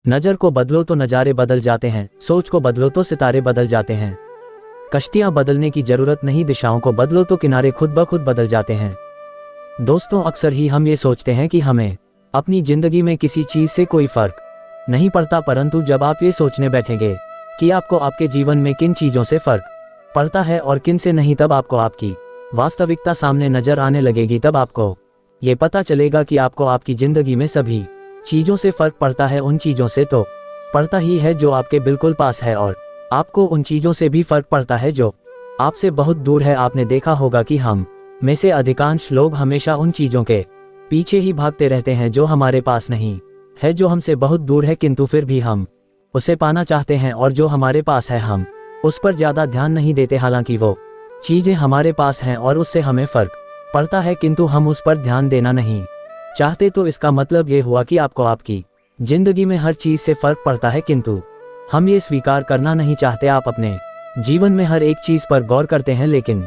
नजर को बदलो तो नज़ारे बदल जाते हैं, सोच को बदलो तो सितारे बदल जाते हैं। कश्तियां बदलने की जरूरत नहीं, दिशाओं को बदलो तो किनारे खुद ब खुद बदल जाते हैं। दोस्तों, अक्सर ही हम ये सोचते हैं कि हमें अपनी जिंदगी में किसी चीज से कोई फर्क नहीं पड़ता, परंतु जब आप ये सोचने बैठेंगे कि आपको आपके जीवन में किन चीजों से फर्क पड़ता है और किन से नहीं, तब आपको आपकी वास्तविकता सामने नजर आने लगेगी। तब आपको ये पता चलेगा कि आपको आपकी जिंदगी में सभी चीजों से फर्क पड़ता है। उन चीजों से तो पड़ता ही है जो आपके बिल्कुल पास है, और आपको उन चीजों से भी फर्क पड़ता है जो आपसे बहुत दूर है। आपने देखा होगा कि हम में से अधिकांश लोग हमेशा उन चीजों के पीछे ही भागते रहते हैं जो हमारे पास नहीं है, जो हमसे बहुत दूर है, किंतु फिर भी हम उसे पाना चाहते हैं, और जो हमारे पास है हम उस पर ज्यादा ध्यान नहीं देते। हालांकि वो चीजें हमारे पास हैं और उससे हमें फर्क पड़ता है, किंतु हम उस पर ध्यान देना नहीं चाहते। तो इसका मतलब ये हुआ कि आपको आपकी जिंदगी में हर चीज से फर्क पड़ता है, किंतु हम ये स्वीकार करना नहीं चाहते। आप अपने जीवन में हर एक चीज पर गौर करते हैं, लेकिन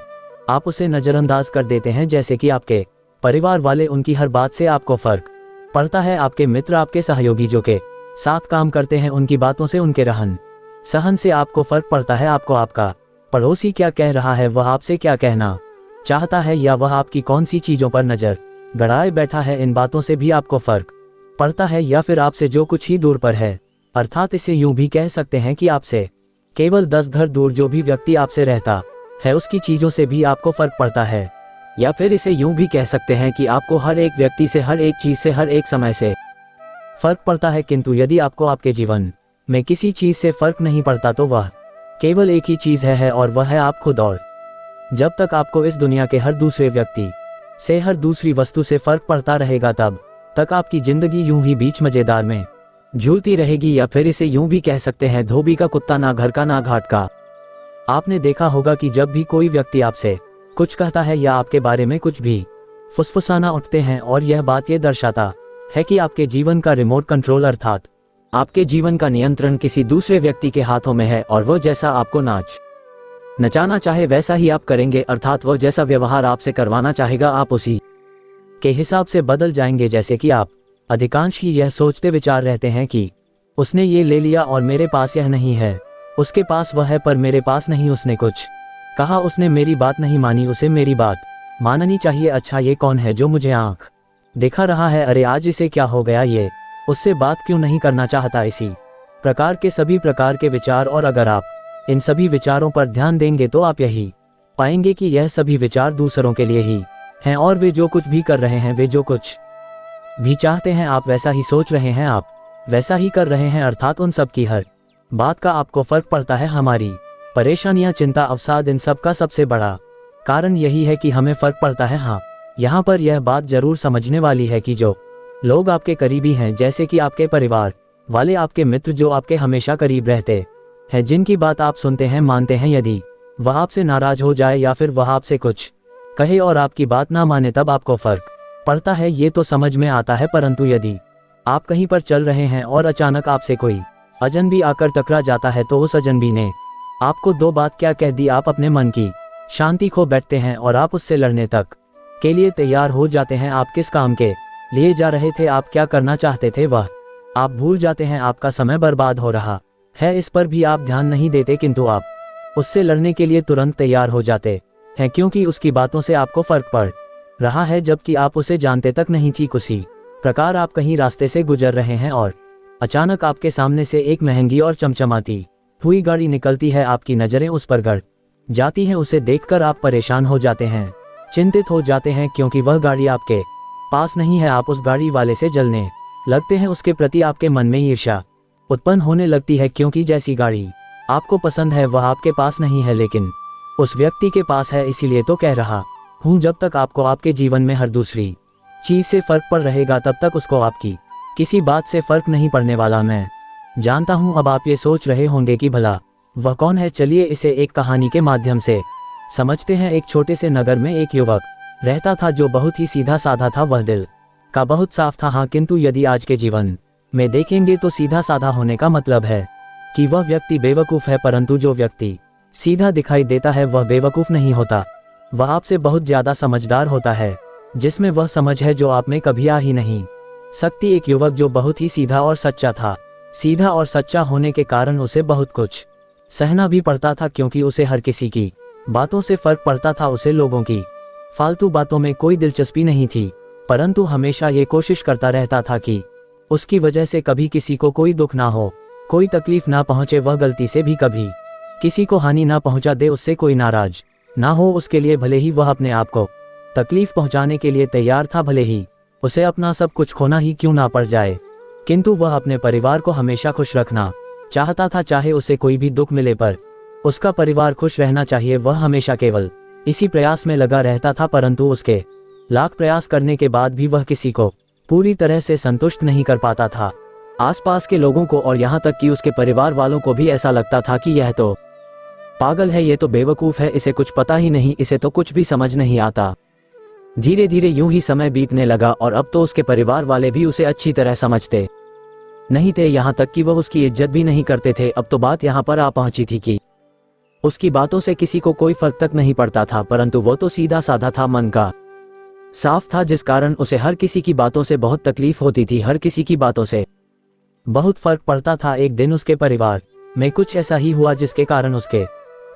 आप उसे नजरअंदाज कर देते हैं, जैसे कि आपके परिवार वाले, उनकी हर बात से आपको फर्क पड़ता है। आपके मित्र, आपके सहयोगी जो के साथ काम करते हैं, उनकी बातों से, उनके रहन सहन से आपको फर्क पड़ता है। आपको आपका पड़ोसी क्या कह रहा है, वह आपसे क्या कहना चाहता है, या वह आपकी कौन सी चीजों पर नजर गड़ाए बैठा है, इन बातों से भी आपको फर्क पड़ता है। या फिर आपसे जो कुछ ही दूर पर है, अर्थात इसे यूं भी कह सकते हैं कि आपसे केवल 10 घर दूर जो भी व्यक्ति आपसे रहता है, उसकी चीजों से भी आपको फर्क पड़ता है। या फिर इसे यूं भी कह सकते हैं कि आपको हर एक व्यक्ति से, हर एक चीज से, हर एक समय से फर्क पड़ता है। किंतु यदि आपको आपके जीवन में किसी चीज से फर्क नहीं पड़ता, तो वह केवल एक ही चीज है, और वह है आप खुद। और जब तक आपको इस दुनिया के हर दूसरे व्यक्ति से, हर दूसरी वस्तु से फर्क पड़ता रहेगा, तब तक आपकी जिंदगी यूं ही बीच मजेदार में झूलती रहेगी। या फिर इसे यूं भी कह सकते हैं, धोबी का कुत्ता, ना घर का ना घाट का। आपने देखा होगा कि जब भी कोई व्यक्ति आपसे कुछ कहता है या आपके बारे में कुछ भी फुसफुसाना उठते हैं, और यह बात ये दर्शाता है कि आपके जीवन का रिमोट कंट्रोल, अर्थात आपके जीवन का नियंत्रण किसी दूसरे व्यक्ति के हाथों में है, और वो जैसा आपको नचाना चाहे वैसा ही आप करेंगे। अर्थात वो जैसा व्यवहार आपसे करवाना चाहेगा, आप उसी के हिसाब से बदल जाएंगे। जैसे कि आप अधिकांश ही यह सोचते विचार रहते हैं कि उसने ये ले लिया और मेरे पास यह नहीं है, उसके पास वह है पर मेरे पास नहीं, उसने कुछ कहा, उसने मेरी बात नहीं मानी, उसे मेरी बात माननी चाहिए। अच्छा, ये कौन है जो मुझे आंख दिखा रहा है, अरे आज इसे क्या हो गया, ये उससे बात क्यों नहीं करना चाहता। इसी प्रकार के सभी प्रकार के विचार, और अगर आप इन सभी विचारों पर ध्यान देंगे तो आप यही पाएंगे कि यह सभी विचार दूसरों के लिए ही हैं, और वे जो कुछ भी कर रहे हैं, वे जो कुछ भी चाहते हैं, आप वैसा ही सोच रहे हैं, आप वैसा ही कर रहे हैं। अर्थात उन सब की हर बात का आपको फर्क पड़ता है। हमारी परेशानियां, चिंता, अवसाद, इन सब का सबसे बड़ा कारण यही है कि हमें फर्क पड़ता है। हाँ, यहाँ पर यह बात जरूर समझने वाली है कि जो लोग आपके करीबी हैं, जैसे कि आपके परिवार वाले, आपके मित्र, जो आपके हमेशा करीब रहते हैं, जिनकी बात आप सुनते हैं, मानते हैं, यदि वह आपसे नाराज हो जाए या फिर वह आपसे कुछ कहे और आपकी बात ना माने, तब आपको फर्क पड़ता है। ये तो समझ में आता है, परंतु यदि आप कहीं पर चल रहे हैं और अचानक आपसे कोई अजनबी आकर टकरा जाता है, तो उस अजनबी ने आपको 2 बात क्या कह दी, आप अपने मन की शांति खो बैठते हैं और आप उससे लड़ने तक के लिए तैयार हो जाते हैं। आप किस काम के लिए जा रहे थे, आप क्या करना चाहते थे, वह आप भूल जाते हैं। आपका समय बर्बाद हो रहा है, इस पर भी आप ध्यान नहीं देते, किंतु आप उससे लड़ने के लिए तुरंत तैयार हो जाते हैं, क्योंकि उसकी बातों से आपको फर्क पड़ रहा है, जबकि आप उसे जानते तक नहीं। ठीक उसी प्रकार आप कहीं रास्ते से गुजर रहे हैं और अचानक आपके सामने से एक महंगी और चमचमाती हुई गाड़ी निकलती है, आपकी नजरें उस पर गड़ जाती हैं। उसे देखकर आप परेशान हो जाते हैं, चिंतित हो जाते हैं, क्योंकि वह गाड़ी आपके पास नहीं है। आप उस गाड़ी वाले से जलने लगते हैं, उसके प्रति आपके मन में ईर्ष्या उत्पन्न होने लगती है, क्योंकि जैसी गाड़ी आपको पसंद है वह आपके पास नहीं है, लेकिन उस व्यक्ति के पास है। इसीलिए तो कह रहा हूँ, जब तक आपको आपके जीवन में हर दूसरी चीज से फर्क पड़ रहेगा, तब तक उसको आपकी किसी बात से फर्क नहीं पड़ने वाला। मैं जानता हूँ अब आप ये सोच रहे होंगे कि भला वह कौन है। चलिए इसे एक कहानी के माध्यम से समझते हैं। एक छोटे से नगर में एक युवक रहता था जो बहुत ही सीधा साधा था। वह दिल का बहुत साफ था। हाँ, किंतु यदि आज के जीवन में देखेंगे तो सीधा साधा होने का मतलब है कि वह व्यक्ति बेवकूफ है, परंतु जो व्यक्ति सीधा दिखाई देता है वह बेवकूफ नहीं होता, वह आपसे बहुत ज्यादा समझदार होता है, जिसमें वह समझ है जो आप में कभी आ ही नहीं सकती। एक युवक जो बहुत ही सीधा और सच्चा था, सीधा और सच्चा होने के कारण उसे बहुत कुछ सहना भी पड़ता था, क्योंकि उसे हर किसी की बातों से फर्क पड़ता था। उसे लोगों की फालतू बातों में कोई दिलचस्पी नहीं थी, परंतु हमेशा ये कोशिश करता रहता था कि उसकी वजह से कभी किसी को कोई दुख ना हो, कोई तकलीफ ना पहुंचे। वह गलती से भी कभी किसी को हानि ना पहुंचा दे, उससे कोई नाराज ना हो उसके लिए, भले ही वह अपने आप को तकलीफ पहुंचाने के लिए तैयार था, भले ही उसे अपना सब कुछ खोना ही क्यों ना पड़ जाए। किंतु वह अपने परिवार को हमेशा खुश रखना चाहता था, चाहे उसे कोई भी दुख मिले, पर उसका परिवार खुश रहना चाहिए। वह हमेशा केवल इसी प्रयास में लगा रहता था, परंतु उसके लाख प्रयास करने के बाद भी वह किसी को पूरी तरह से संतुष्ट नहीं कर पाता था। आसपास के लोगों को और यहाँ तक कि उसके परिवार वालों को भी ऐसा लगता था कि यह तो पागल है, ये तो बेवकूफ़ है, इसे कुछ पता ही नहीं, इसे तो कुछ भी समझ नहीं आता। धीरे धीरे यूं ही समय बीतने लगा और अब तो उसके परिवार वाले भी उसे अच्छी तरह समझते नहीं थे, यहाँ तक कि वह उसकी इज्जत भी नहीं करते थे। अब तो बात यहाँ पर आ पहुंची थी कि उसकी बातों से किसी को कोई फर्क तक नहीं पड़ता था, परंतु वो तो सीधा साधा था, मन का साफ था, जिस कारण उसे हर किसी की बातों से बहुत तकलीफ होती थी, हर किसी की बातों से बहुत फर्क पड़ता था। एक दिन उसके परिवार में कुछ ऐसा ही हुआ जिसके कारण उसके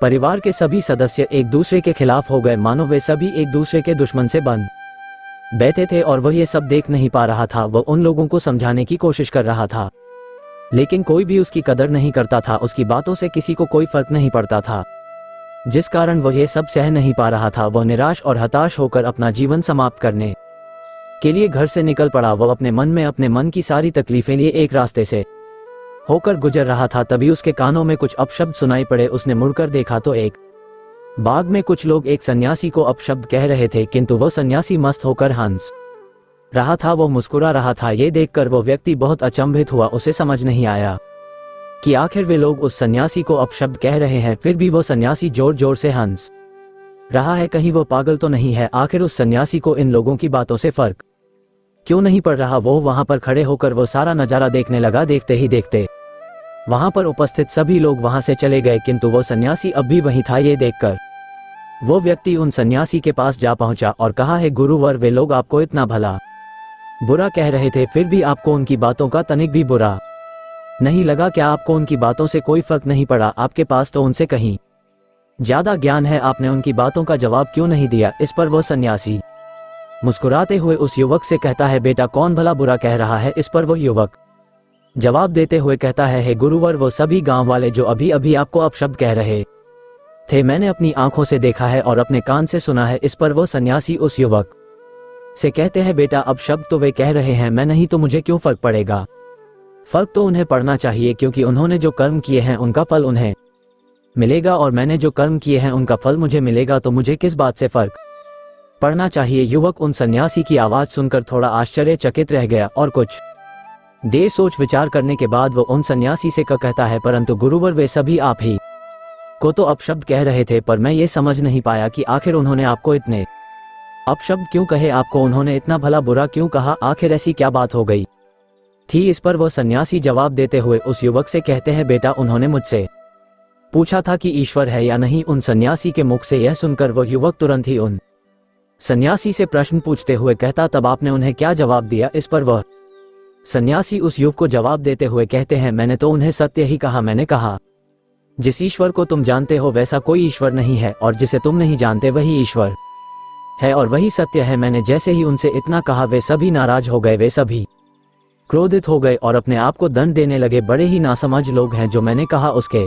परिवार के सभी सदस्य एक दूसरे के खिलाफ हो गए, मानो वे सभी एक दूसरे के दुश्मन से बन बैठे थे और वह ये सब देख नहीं पा रहा था। वह उन लोगों को समझाने की कोशिश कर रहा था, लेकिन कोई भी उसकी कदर नहीं करता था, उसकी बातों से किसी को कोई फर्क नहीं पड़ता था, जिस कारण वह ये सब सह नहीं पा रहा था। वह निराश और हताश होकर अपना जीवन समाप्त करने के लिए घर से निकल पड़ा। वह अपने मन में अपने मन की सारी तकलीफें लिए एक रास्ते से होकर गुजर रहा था, तभी उसके कानों में कुछ अपशब्द सुनाई पड़े। उसने मुड़कर देखा तो एक बाग में कुछ लोग एक सन्यासी को अपशब्द कह रहे थे, किंतु वह सन्यासी मस्त होकर हंस रहा था, वो मुस्कुरा रहा था। ये देखकर वो व्यक्ति बहुत अचंभित हुआ, उसे समझ नहीं आया कि आखिर वे लोग उस सन्यासी को अपशब्द कह रहे हैं, फिर भी वो सन्यासी जोर जोर से हंस रहा है। कहीं वो पागल तो नहीं है? आखिर उस सन्यासी को इन लोगों की बातों से फर्क क्यों नहीं पड़ रहा? वो वहां पर खड़े होकर वो सारा नजारा देखने लगा। देखते ही देखते वहां पर उपस्थित सभी लोग वहां से चले गए, किंतु वो सन्यासी अब भी वहीं था। ये देखकर वो व्यक्ति उन सन्यासी के पास जा पहुंचा और कहा, है गुरुवर, वे लोग आपको इतना भला बुरा कह रहे थे, फिर भी आपको उनकी बातों का तनिक भी बुरा नहीं लगा क्या? आपको उनकी बातों से कोई फर्क नहीं पड़ा? आपके पास तो उनसे कहीं ज्यादा ज्ञान है, आपने उनकी बातों का जवाब क्यों नहीं दिया? इस पर वो सन्यासी मुस्कुराते हुए उस युवक से कहता है, बेटा कौन भला बुरा कह रहा है? इस पर वो युवक जवाब देते हुए कहता है, गुरुवर, वो सभी गांव वाले जो अभी अभी आपको अपशब्द कह रहे थे, मैंने अपनी आंखों से देखा है और अपने कान से सुना है। इस पर वो सन्यासी उस युवक से कहते हैं, बेटा अपशब्द तो वे कह रहे हैं, मैं नहीं तो मुझे क्यों फर्क पड़ेगा? फर्क तो उन्हें पड़ना चाहिए, क्योंकि उन्होंने जो कर्म किए हैं उनका फल उन्हें मिलेगा और मैंने जो कर्म किए हैं उनका फल मुझे मिलेगा, तो मुझे किस बात से फर्क पड़ना चाहिए? युवक उन सन्यासी की आवाज सुनकर थोड़ा आश्चर्यचकित रह गया और कुछ देर सोच विचार करने के बाद वो उन सन्यासी से कहता है, परंतु गुरुवर, वे सभी आप ही को तो अपशब्द कह रहे थे, पर मैं ये समझ नहीं पाया कि आखिर उन्होंने आपको इतने अपशब्द क्यों कहे? आपको उन्होंने इतना भला बुरा क्यों कहा? आखिर ऐसी क्या बात हो गई थी? इस पर वो सन्यासी जवाब देते हुए उस युवक से कहते हैं, बेटा उन्होंने मुझसे पूछा था कि ईश्वर है या नहीं। उन सन्यासी के मुख से यह सुनकर वो युवक तुरंत ही उन सन्यासी से प्रश्न पूछते हुए कहता, तब आपने उन्हें क्या जवाब दिया? इस पर वह सन्यासी उस युवक को जवाब देते हुए कहते हैं, मैंने तो उन्हें सत्य ही कहा। मैंने कहा, जिस ईश्वर को तुम जानते हो वैसा कोई ईश्वर नहीं है, और जिसे तुम नहीं जानते वही ईश्वर है और वही सत्य है। मैंने जैसे ही उनसे इतना कहा, वे सभी नाराज हो गए, वे सभी क्रोधित हो गए और अपने आप को दंड देने लगे। बड़े ही नासमझ लोग हैं, जो मैंने कहा उसके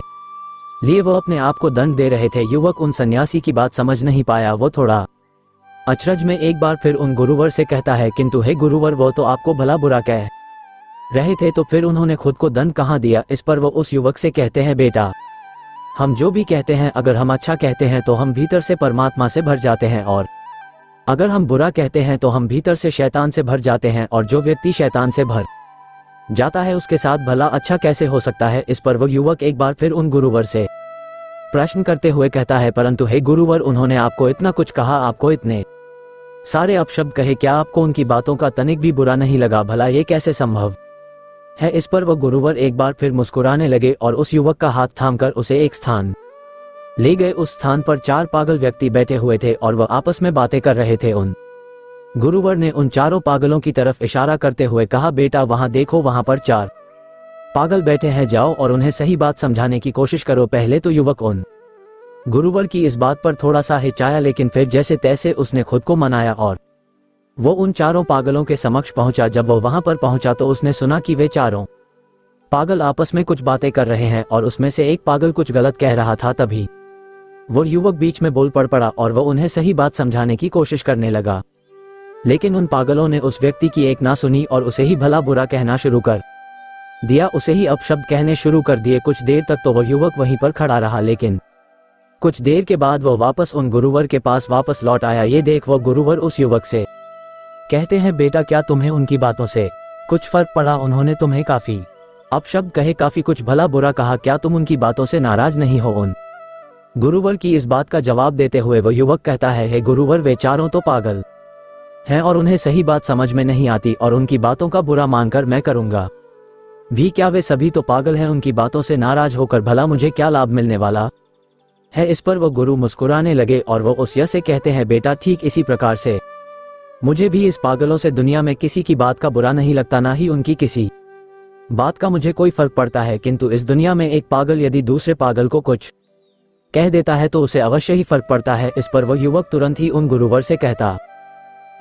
लिए वो अपने आप को दंड दे रहे थे। युवक उन सन्यासी की बात समझ नहीं पाया। वो थोड़ा अचरज में एक बार फिर उन गुरुवर से कहता है, किंतु हे गुरुवर, वो तो आपको भला बुरा कह रहे थे, तो फिर उन्होंने खुद को दंड कहाँ दिया? इस पर वो उस युवक से कहते हैं, बेटा हम जो भी कहते हैं, अगर हम अच्छा कहते हैं तो हम भीतर से परमात्मा से भर जाते हैं, और अगर हम बुरा कहते हैं तो हम भीतर से शैतान से भर जाते हैं, और जो व्यक्ति शैतान से भर जाता है उसके साथ भला अच्छा कैसे हो सकता है? इस पर वो युवक एक बार फिर उन गुरुवर से प्रश्न करते हुए कहता है, परंतु हे गुरुवर, उन्होंने आपको इतना कुछ कहा, आपको इतने सारे अपशब्द कहे, क्या आपको उनकी बातों का तनिक भी बुरा नहीं लगा? भला ये कैसे संभव है? इस पर वो गुरुवर एक बार फिर मुस्कुराने लगे और उस युवक का हाथ थामकर उसे एक स्थान ले गए। उस स्थान पर 4 पागल व्यक्ति बैठे हुए थे और वह आपस में बातें कर रहे थे। उन गुरुवर ने उन चारों पागलों की तरफ इशारा करते हुए कहा, बेटा वहां देखो, वहां पर 4 पागल बैठे हैं, जाओ और उन्हें सही बात समझाने की कोशिश करो। पहले तो युवक उन गुरुवर की इस बात पर थोड़ा सा हिचकाया, लेकिन फिर जैसे तैसे उसने खुद को मनाया और वो उन चारों पागलों के समक्ष पहुंचा। जब वो वहां पर पहुंचा तो उसने सुना कि वे चारों पागल आपस में कुछ बातें कर रहे हैं और उसमें से एक पागल कुछ गलत कह रहा था। तभी वो युवक बीच में बोल पड़ा और वो उन्हें सही बात समझाने की कोशिश करने लगा, लेकिन उन पागलों ने उस व्यक्ति की एक ना सुनी और उसे ही भला बुरा कहना शुरू कर दिया, उसे ही अपशब्द कहने शुरू कर दिए। कुछ देर तक तो वो युवक वहीं पर खड़ा रहा, लेकिन कुछ देर के बाद वो वापस उन गुरुवर के पास वापस लौट आया। ये देख वो गुरुवर उस युवक से कहते हैं, बेटा क्या तुम्हें उनकी बातों से कुछ फर्क पड़ा? उन्होंने तुम्हें काफी अपशब्द कहे, काफी कुछ भला बुरा कहा, क्या तुम उनकी बातों से नाराज नहीं हो? उन गुरुवर की इस बात का जवाब देते हुए वो युवक कहता है, हे गुरुवर, वे चारों तो पागल हैं और उन्हें सही बात समझ में नहीं आती और उनकी बातों का बुरा मानकर मैं करूंगा भी क्या? वे सभी तो पागल हैं, उनकी बातों से नाराज होकर भला मुझे क्या लाभ मिलने वाला है? इस पर वो गुरु मुस्कुराने लगे और वो उस यश से कहते हैं, बेटा ठीक इसी प्रकार से मुझे भी इस पागलों से दुनिया में किसी की बात का बुरा नहीं लगता, ना ही उनकी किसी बात का मुझे कोई फर्क पड़ता है। किंतु इस दुनिया में एक पागल यदि दूसरे पागल को कुछ कह देता है तो उसे अवश्य ही फर्क पड़ता है। इस पर वो युवक तुरंत ही उन गुरुवर से कहता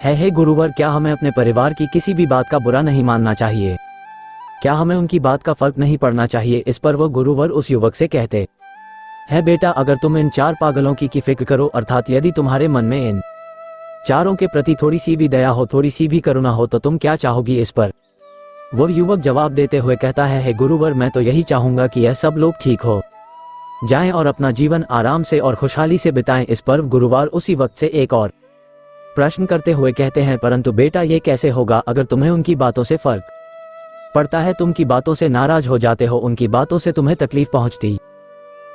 है, हे गुरुवर, क्या हमें अपने परिवार की किसी भी बात का बुरा नहीं मानना चाहिए? क्या हमें उनकी बात का फर्क नहीं पड़ना चाहिए? इस पर वो गुरुवर उस युवक से कहते है, बेटा अगर तुम इन चार पागलों की फिक्र करो, अर्थात यदि तुम्हारे मन में इन चारों के प्रति थोड़ी सी भी दया हो, थोड़ी सी भी करुणा हो, तो तुम क्या चाहोगी? इस पर वो युवक जवाब देते हुए कहता है, हे गुरुवर, मैं तो यही चाहूंगा कि यह सब लोग ठीक हो जाएं और अपना जीवन आराम से और खुशहाली से बिताएं। इस पर गुरुवार उसी वक्त से एक और प्रश्न करते हुए कहते हैं, परंतु बेटा ये कैसे होगा? अगर तुम्हें उनकी बातों से फर्क पड़ता है, तुम की बातों से नाराज हो जाते हो, उनकी बातों से तुम्हें तकलीफ पहुंचती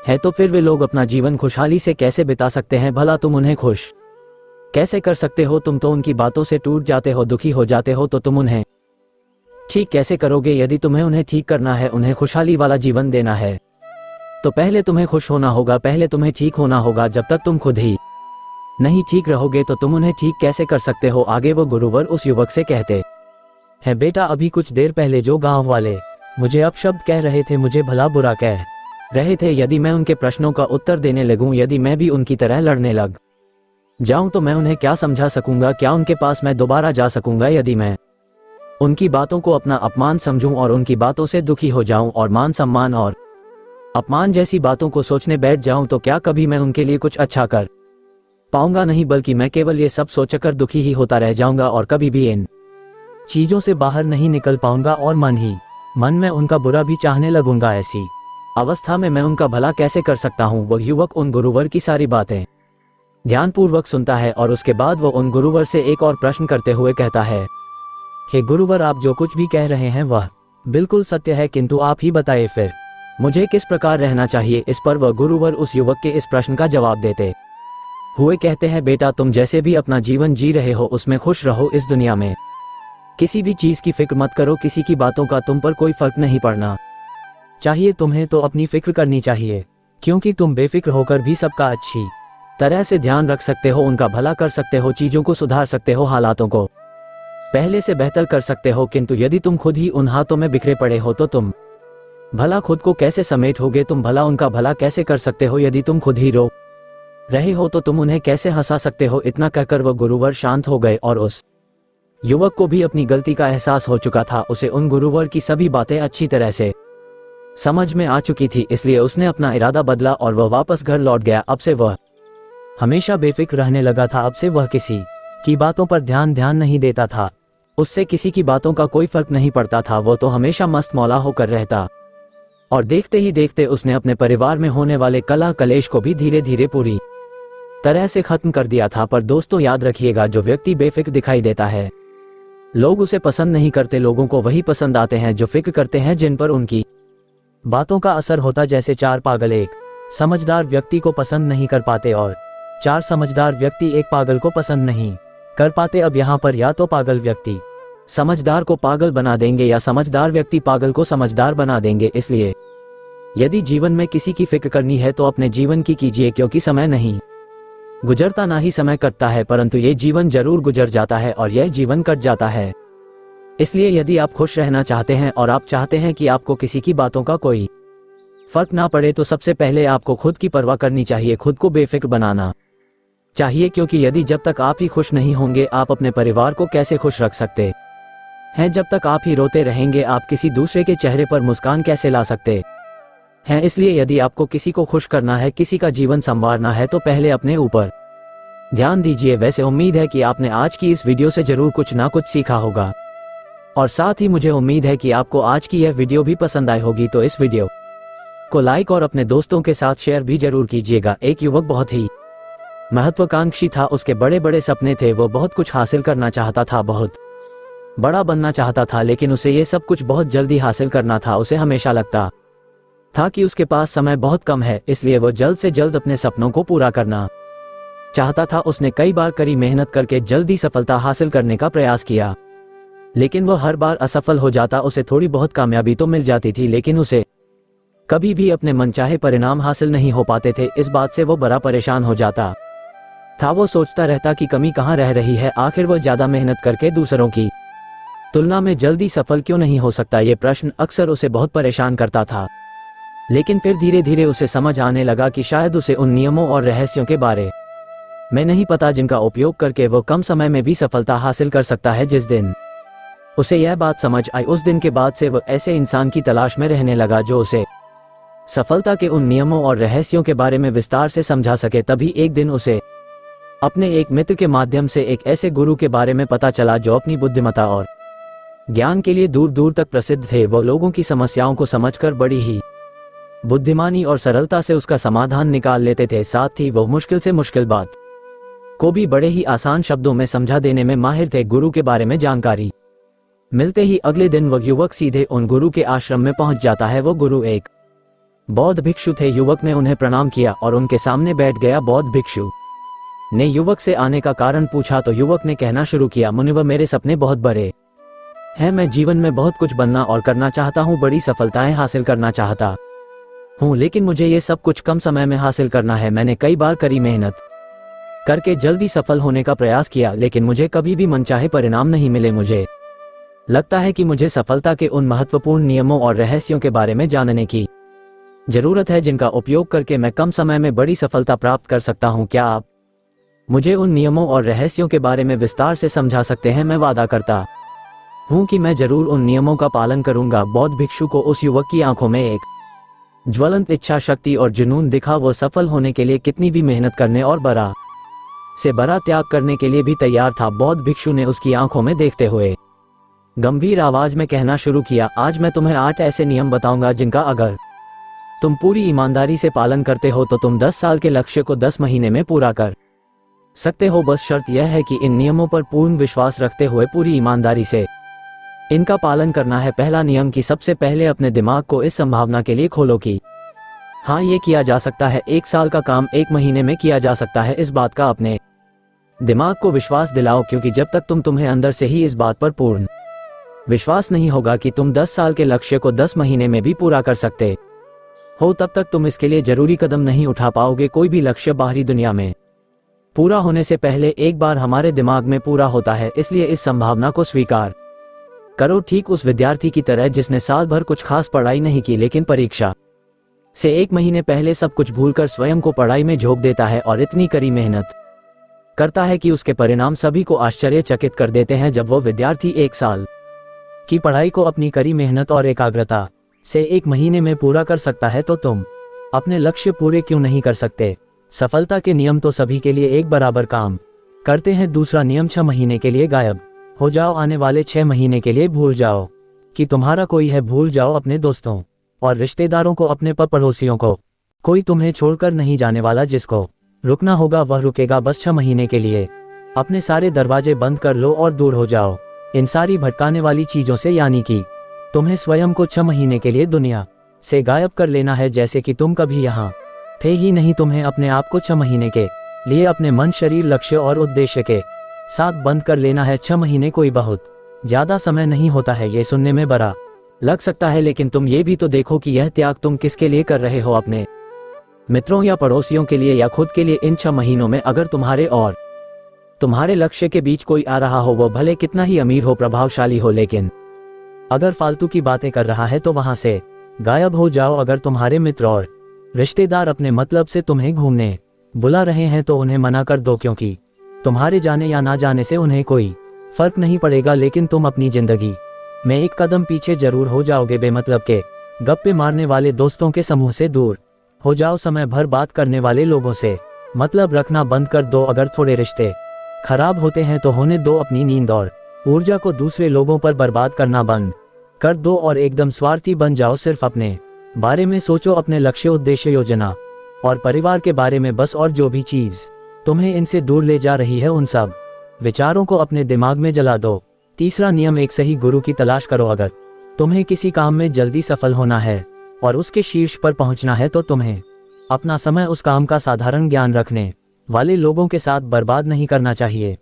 है, तो फिर वे लोग अपना जीवन खुशहाली से कैसे बिता सकते हैं? भला तुम उन्हें खुश कैसे कर सकते हो? तुम तो उनकी बातों से टूट जाते हो, दुखी हो जाते हो, तो तुम उन्हें ठीक कैसे करोगे? यदि तुम्हें उन्हें ठीक करना है, उन्हें खुशहाली वाला जीवन देना है, तो पहले तुम्हें खुश होना होगा, पहले तुम्हें ठीक होना होगा। जब तक तुम खुद ही नहीं ठीक रहोगे तो तुम उन्हें ठीक कैसे कर सकते हो? आगे वो गुरुवर उस युवक से कहते हैं, बेटा अभी कुछ देर पहले जो गांव वाले मुझे अपशब्द कह रहे थे, मुझे भला बुरा कह रहे थे, यदि मैं उनके प्रश्नों का उत्तर देने लगूं, यदि मैं भी उनकी तरह लड़ने लग जाऊं, तो मैं उन्हें क्या समझा सकूंगा? क्या उनके पास मैं दोबारा जा सकूंगा? यदि मैं उनकी बातों को अपना अपमान समझूं और उनकी बातों से दुखी हो जाऊं और मान सम्मान और अपमान जैसी बातों को सोचने बैठ जाऊं, तो क्या कभी मैं उनके लिए कुछ अच्छा कर पाऊंगा? नहीं, बल्कि मैं केवल ये सब सोचकर दुखी ही होता रह जाऊंगा और कभी भी इन चीजों से बाहर नहीं निकल पाऊंगा और मन ही मन में उनका बुरा भी चाहने लगूंगा। ऐसी अवस्था में मैं उनका भला कैसे कर सकता हूं? वह युवक उन गुरुवर की सारी बातें ध्यानपूर्वक सुनता है और उसके बाद वो उन गुरुवर से एक और प्रश्न करते हुए कहता है, हे गुरुवर, आप जो कुछ भी कह रहे हैं वह बिल्कुल सत्य है, किंतु आप ही बताइए फिर मुझे किस प्रकार रहना चाहिए? इस पर वह गुरुवर उस युवक के इस प्रश्न का जवाब देते हुए कहते हैं, बेटा तुम जैसे भी अपना जीवन जी रहे हो उसमें खुश रहो। इस दुनिया में किसी भी चीज की फिक्र मत करो, किसी की बातों का तुम पर कोई फर्क नहीं पड़ना चाहिए। तुम्हें तो अपनी फिक्र करनी चाहिए, क्योंकि तुम बेफिक्र होकर भी सबका अच्छी तरह से ध्यान रख सकते हो, उनका भला कर सकते हो, चीजों को सुधार सकते हो, हालातों को पहले से बेहतर कर सकते हो। किंतु यदि तुम खुद ही उन हाथों में बिखरे पड़े हो तो तुम भला खुद को कैसे समेटोगे? तुम भला उनका भला कैसे कर सकते हो? यदि तुम खुद ही रो रहे हो तो तुम उन्हें कैसे हंसा सकते हो? इतना कहकर वह गुरुवर शांत हो गए और उस युवक को भी अपनी गलती का एहसास हो चुका था। उसे उन गुरुवर की सभी बातें अच्छी तरह से समझ में आ चुकी थी, इसलिए उसने अपना इरादा बदला और वह वापस घर लौट गया। अब से वह हमेशा बेफिक्र रहने लगा था। अब से वह किसी की बातों पर ध्यान नहीं देता था, उससे किसी की बातों का कोई फर्क नहीं पड़ता था। वो तो हमेशा मस्त मौला होकर रहता और देखते ही देखते उसने अपने परिवार में होने वाले कलह कलेश को भी धीरे धीरे पूरी तरह से खत्म कर दिया था। पर दोस्तों याद रखिएगा, जो व्यक्ति बेफिक्र दिखाई देता है लोग उसे पसंद नहीं करते, लोगों को वही पसंद आते हैं जो फिक्र करते हैं, जिन पर उनकी बातों का असर होता। जैसे चार पागल एक समझदार व्यक्ति को पसंद नहीं कर पाते और चार समझदार व्यक्ति एक पागल को पसंद नहीं कर पाते। अब यहाँ पर या तो पागल व्यक्ति समझदार को पागल बना देंगे या समझदार व्यक्ति पागल को समझदार बना देंगे। इसलिए यदि जीवन में किसी की फिक्र करनी है तो अपने जीवन की कीजिए, क्योंकि समय नहीं गुजरता, ना ही समय कटता है, परंतु ये जीवन जरूर गुजर जाता है और यह जीवन कट जाता है। इसलिए यदि आप खुश रहना चाहते हैं और आप चाहते हैं कि आपको किसी की बातों का कोई फर्क ना पड़े, तो सबसे पहले आपको खुद की परवाह करनी चाहिए, खुद को बेफिक्र बनाना चाहिए, क्योंकि यदि जब तक आप ही खुश नहीं होंगे आप अपने परिवार को कैसे खुश रख सकते हैं। जब तक आप ही रोते रहेंगे आप किसी दूसरे के चेहरे पर मुस्कान कैसे ला सकते हैं। इसलिए यदि आपको किसी को खुश करना है, किसी का जीवन संवारना है, तो पहले अपने ऊपर ध्यान दीजिए। वैसे उम्मीद है कि आपने आज की इस वीडियो से जरूर कुछ ना कुछ सीखा होगा और साथ ही मुझे उम्मीद है कि आपको आज की यह वीडियो भी पसंद आई होगी। तो इस वीडियो को लाइक और अपने दोस्तों के साथ शेयर भी जरूर कीजिएगा। एक युवक बहुत ही महत्वाकांक्षी था, उसके बड़े बड़े सपने थे, वो बहुत कुछ हासिल करना चाहता था, बहुत बड़ा बनना चाहता था, लेकिन उसे ये सब कुछ बहुत जल्दी हासिल करना था। उसे हमेशा लगता था कि उसके पास समय बहुत कम है, इसलिए वो जल्द से जल्द अपने सपनों को पूरा करना चाहता था। उसने कई बार कड़ी मेहनत करके जल्दी सफलता हासिल करने का प्रयास किया, लेकिन वो हर बार असफल हो जाता। उसे थोड़ी बहुत कामयाबी तो मिल जाती थी, लेकिन उसे कभी भी अपने मनचाहे परिणाम हासिल नहीं हो पाते थे। इस बात से वो बड़ा परेशान हो जाता था। वो सोचता रहता कि कमी कहाँ रह रही है, आखिर वो ज्यादा मेहनत करके दूसरों की तुलना में जल्दी सफल क्यों नहीं हो सकता। ये प्रश्न अक्सर उसे बहुत परेशान करता था, लेकिन फिर धीरे धीरे उसे समझ आने लगा कि शायद उसे उन नियमों और रहस्यों के बारे में नहीं पता जिनका उपयोग करके वो कम समय में भी सफलता हासिल कर सकता है। जिस दिन उसे यह बात समझ आई, उस दिन के बाद से वो ऐसे इंसान की तलाश में रहने लगा जो उसे सफलता के उन नियमों और रहस्यों के बारे में विस्तार से समझा सके। तभी एक दिन उसे अपने एक मित्र के माध्यम से एक ऐसे गुरु के बारे में पता चला जो अपनी बुद्धिमत्ता और ज्ञान के लिए दूर दूर तक प्रसिद्ध थे। वो लोगों की समस्याओं को समझकर बड़ी ही बुद्धिमानी और सरलता से उसका समाधान निकाल लेते थे। साथ ही वो मुश्किल से मुश्किल बात को भी बड़े ही आसान शब्दों में समझा देने में माहिर थे। गुरु के बारे में जानकारी मिलते ही अगले दिन वह युवक सीधे उन गुरु के आश्रम में पहुंच जाता है। वो गुरु एक बौद्ध भिक्षु थे। युवक ने उन्हें प्रणाम किया और उनके सामने बैठ गया। बौद्ध भिक्षु ने युवक से आने का कारण पूछा तो युवक ने कहना शुरू किया, मुनिवर, मेरे सपने बहुत बड़े हैं, मैं जीवन में बहुत कुछ बनना और करना चाहता हूँ, बड़ी सफलताएं हासिल करना चाहता हूँ, लेकिन मुझे ये सब कुछ कम समय में हासिल करना है। मैंने कई बार कड़ी मेहनत करके जल्दी सफल होने का प्रयास किया, लेकिन मुझे कभी भी मनचाहे परिणाम नहीं मिले। मुझे लगता है कि मुझे सफलता के उन महत्वपूर्ण नियमों और रहस्यों के बारे में जानने की जरूरत है जिनका उपयोग करके मैं कम समय में बड़ी सफलता प्राप्त कर सकता हूँ। क्या आप मुझे उन नियमों और रहस्यों के बारे में विस्तार से समझा सकते हैं? मैं वादा करता हूँ कि मैं जरूर उन नियमों का पालन करूंगा। बौद्ध भिक्षु को उस युवक की आंखों में एक ज्वलंत इच्छा शक्ति और जुनून दिखा। वो सफल होने के लिए कितनी भी मेहनत करने और बड़ा से बड़ा त्याग करने के लिए भी तैयार था। बौद्ध भिक्षु ने उसकी आंखों में देखते हुए गंभीर आवाज में कहना शुरू किया, आज मैं तुम्हें 8 ऐसे नियम बताऊंगा जिनका अगर तुम पूरी ईमानदारी से पालन करते हो तो तुम 10 साल के लक्ष्य को 10 महीने में पूरा कर सकते हो। बस शर्त यह है कि इन नियमों पर पूर्ण विश्वास रखते हुए पूरी ईमानदारी से इनका पालन करना है। पहला नियम कि सबसे पहले अपने दिमाग को इस संभावना के लिए खोलो कि हाँ, ये किया जा सकता है। 1 साल का काम 1 महीने में किया जा सकता है। इस बात का अपने दिमाग को विश्वास दिलाओ, क्योंकि जब तक तुम्हें अंदर से ही इस बात पर पूर्ण विश्वास नहीं होगा कि तुम 10 साल के लक्ष्य को 10 महीने में भी पूरा कर सकते हो, तब तक तुम इसके लिए जरूरी कदम नहीं उठा पाओगे। कोई भी लक्ष्य बाहरी दुनिया में पूरा होने से पहले एक बार हमारे दिमाग में पूरा होता है, इसलिए इस संभावना को स्वीकार करो। ठीक उस विद्यार्थी की तरह जिसने साल भर कुछ खास पढ़ाई नहीं की, लेकिन परीक्षा से 1 महीने पहले सब कुछ भूलकर स्वयं को पढ़ाई में झोंक देता है और इतनी कड़ी मेहनत करता है कि उसके परिणाम सभी को आश्चर्यचकित कर देते हैं। जब वो विद्यार्थी 1 साल की पढ़ाई को अपनी कड़ी मेहनत और एकाग्रता से 1 महीने में पूरा कर सकता है, तो तुम अपने लक्ष्य पूरे क्यों नहीं कर सकते? सफलता के नियम तो सभी के लिए एक बराबर काम करते हैं। दूसरा नियम, 6 महीने के लिए गायब हो जाओ। आने वाले 6 महीने के लिए भूल जाओ कि तुम्हारा कोई है। भूल जाओ अपने दोस्तों और रिश्तेदारों को, अपने पड़ोसियों को। कोई तुम्हें छोड़कर नहीं जाने वाला। जिसको रुकना होगा वह रुकेगा। बस 6 महीने के लिए अपने सारे दरवाजे बंद कर लो और दूर हो जाओ इन सारी भटकाने वाली चीजों से, यानी कि तुम्हें स्वयं को 6 महीने के लिए दुनिया से गायब कर लेना है, जैसे कि तुम कभी यहाँ थे ही नहीं। तुम्हें अपने आप को 6 महीने के लिए अपने मन, शरीर, लक्ष्य और उद्देश्य के साथ बंद कर लेना है। 6 महीने कोई बहुत ज्यादा समय नहीं होता है। ये सुनने में बड़ा लग सकता है, लेकिन तुम ये भी तो देखो कि यह त्याग तुम किसके लिए कर रहे हो? अपने मित्रों या पड़ोसियों के लिए या खुद के लिए? इन 6 महीनों में अगर तुम्हारे और तुम्हारे लक्ष्य के बीच कोई आ रहा हो, वो भले कितना ही अमीर हो, प्रभावशाली हो, लेकिन अगर फालतू की बातें कर रहा है तो वहां से गायब हो जाओ। अगर तुम्हारे मित्र और रिश्तेदार अपने मतलब से तुम्हें घूमने बुला रहे हैं तो उन्हें मना कर दो, क्योंकि तुम्हारे जाने या ना जाने से उन्हें कोई फर्क नहीं पड़ेगा, लेकिन तुम अपनी जिंदगी में एक कदम पीछे जरूर हो जाओगे। बेमतलब के गप्पे मारने वाले दोस्तों के समूह से दूर हो जाओ। समय भर बात करने वाले लोगों से मतलब रखना बंद कर दो। अगर थोड़े रिश्ते खराब होते हैं तो होने दो। अपनी नींद और ऊर्जा को दूसरे लोगों पर बर्बाद करना बंद कर दो और एकदम स्वार्थी बन जाओ। सिर्फ अपने बारे में सोचो, अपने लक्ष्य, उद्देश्य, योजना और परिवार के बारे में बस। और जो भी चीज तुम्हें इनसे दूर ले जा रही है उन सब विचारों को अपने दिमाग में जला दो। तीसरा नियम, एक सही गुरु की तलाश करो। अगर तुम्हें किसी काम में जल्दी सफल होना है और उसके शीर्ष पर पहुंचना है तो तुम्हें अपना समय उस काम का साधारण ज्ञान रखने वाले लोगों के साथ बर्बाद नहीं करना चाहिए,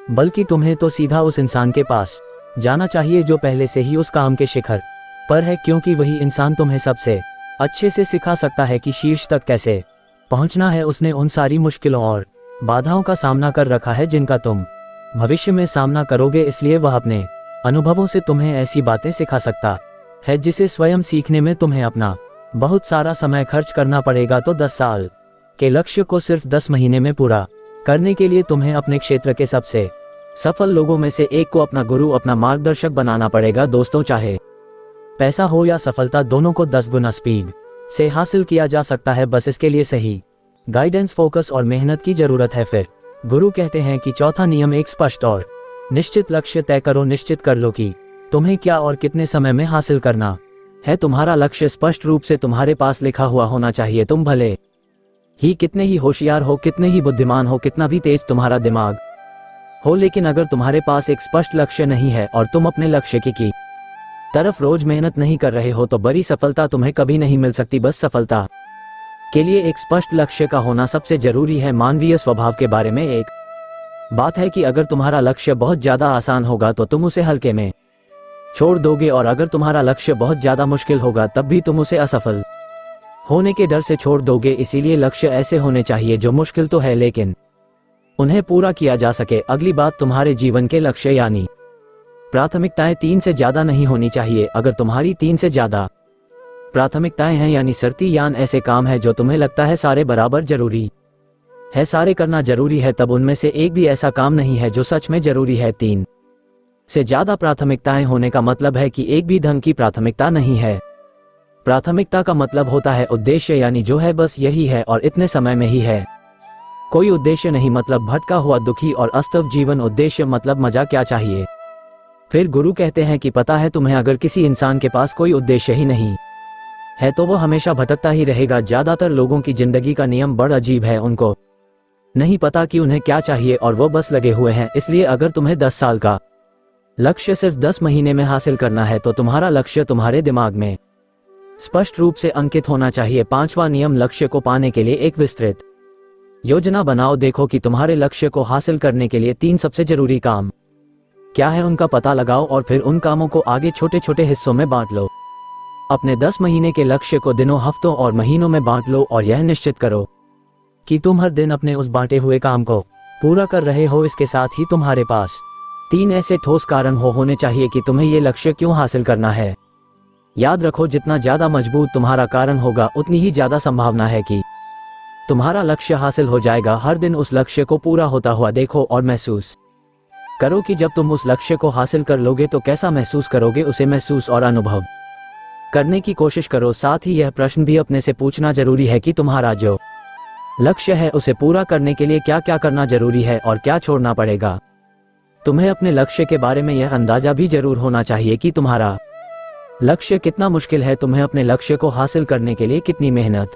बल्कि तुम्हें तो सीधा उस इंसान के पास जाना चाहिए जो पहले से ही उस काम के शिखर पर है, क्योंकि वही इंसान तुम्हें सबसे अच्छे से सिखा सकता है कि शीर्ष तक कैसे पहुंचना है। उसने उन सारी मुश्किलों और बाधाओं का सामना कर रखा है जिनका तुम भविष्य में सामना करोगे, इसलिए वह अपने अनुभवों से तुम्हें ऐसी बातें सिखा सकता है जिसे स्वयं सीखने में तुम्हें अपना बहुत सारा समय खर्च करना पड़ेगा। तो 10 साल के लक्ष्य को सिर्फ 10 महीने में पूरा करने के लिए तुम्हें अपने क्षेत्र के सबसे सफल लोगों में से एक को अपना गुरु, अपना मार्गदर्शक बनाना पड़ेगा। दोस्तों, चाहे पैसा हो या सफलता, दोनों को 10 गुना स्पीड से हासिल किया जा सकता है। बस इसके लिए सही गाइडेंस, फोकस और मेहनत की जरूरत है। फिर गुरु कहते हैं कि चौथा नियम, एक स्पष्ट और निश्चित लक्ष्य तय करो। निश्चित कर लो कि तुम्हें क्या और कितने समय में हासिल करना है। तुम्हारा लक्ष्य स्पष्ट रूप से तुम्हारे पास लिखा हुआ होना चाहिए। तुम भले ही कितने ही होशियार हो, कितने ही बुद्धिमान हो, कितना भी तेज तुम्हारा दिमाग हो, लेकिन अगर तुम्हारे पास एक स्पष्ट लक्ष्य नहीं है और तुम अपने लक्ष्य की तरफ रोज मेहनत नहीं कर रहे हो तो बड़ी सफलता तुम्हें कभी नहीं मिल सकती। बस सफलता के लिए एक स्पष्ट लक्ष्य का होना सबसे जरूरी है। मानवीय स्वभाव के बारे में एक बात है कि अगर तुम्हारा लक्ष्य बहुत ज्यादा आसान होगा तो तुम उसे हल्के में छोड़ दोगे, और अगर तुम्हारा लक्ष्य बहुत ज्यादा मुश्किल होगा तब भी तुम उसे असफल होने के डर से छोड़ दोगे। इसीलिए लक्ष्य ऐसे होने चाहिए जो मुश्किल तो है लेकिन उन्हें पूरा किया जा सके। अगली बात, तुम्हारे जीवन के लक्ष्य यानी प्राथमिकताएं 3 से ज्यादा नहीं होनी चाहिए। अगर तुम्हारी 3 से ज्यादा प्राथमिकताएं हैं यानी शर्ती यान ऐसे काम है जो तुम्हें लगता है सारे बराबर जरूरी है, सारे करना जरूरी है, तब उनमें से एक भी ऐसा काम नहीं है जो सच में जरूरी है। 3 से ज्यादा प्राथमिकताएं होने का मतलब है कि एक भी ढंग की प्राथमिकता नहीं है। प्राथमिकता का मतलब होता है उद्देश्य, यानी जो है बस यही है और इतने समय में ही है। कोई उद्देश्य नहीं मतलब भटका हुआ, दुखी और अस्तव्यस्त जीवन। उद्देश्य मतलब मजा क्या चाहिए। फिर गुरु कहते हैं कि पता है तुम्हें, अगर किसी इंसान के पास कोई उद्देश्य ही नहीं है तो वो हमेशा भटकता ही रहेगा। ज्यादातर लोगों की जिंदगी का नियम बड़ा अजीब है, उनको नहीं पता कि उन्हें क्या चाहिए और वो बस लगे हुए हैं। इसलिए अगर तुम्हें 10 साल का लक्ष्य सिर्फ 10 महीने में हासिल करना है तो तुम्हारा लक्ष्य तुम्हारे दिमाग में स्पष्ट रूप से अंकित होना चाहिए। 5वां नियम, लक्ष्य को पाने के लिए एक विस्तृत योजना बनाओ। देखो कि तुम्हारे लक्ष्य को हासिल करने के लिए 3 सबसे जरूरी काम क्या है, उनका पता लगाओ और फिर उन कामों को आगे छोटे छोटे हिस्सों में बांट लो। अपने 10 महीने के लक्ष्य को दिनों, हफ्तों और महीनों में बांट लो और यह निश्चित करो कि तुम हर दिन अपने उस बांटे हुए काम को पूरा कर रहे हो। इसके साथ ही तुम्हारे पास 3 ऐसे ठोस कारण होने चाहिए कि तुम्हें ये लक्ष्य क्यों हासिल करना है। याद रखो, जितना ज्यादा मजबूत तुम्हारा कारण होगा उतनी ही ज्यादा संभावना है कि तुम्हारा लक्ष्य हासिल हो जाएगा। हर दिन उस लक्ष्य को पूरा होता हुआ देखो और महसूस करो कि जब तुम उस लक्ष्य को हासिल कर लोगे तो कैसा महसूस करोगे। उसे महसूस और अनुभव करने की कोशिश करो। साथ ही यह प्रश्न भी अपने से पूछना जरूरी है कि तुम्हारा जो लक्ष्य है उसे पूरा करने के लिए क्या क्या करना जरूरी है और क्या छोड़ना पड़ेगा। तुम्हें अपने लक्ष्य के बारे में यह अंदाजा भी जरूर होना चाहिए कि तुम्हारा लक्ष्य कितना मुश्किल है। तुम्हें अपने लक्ष्य को हासिल करने के लिए कितनी मेहनत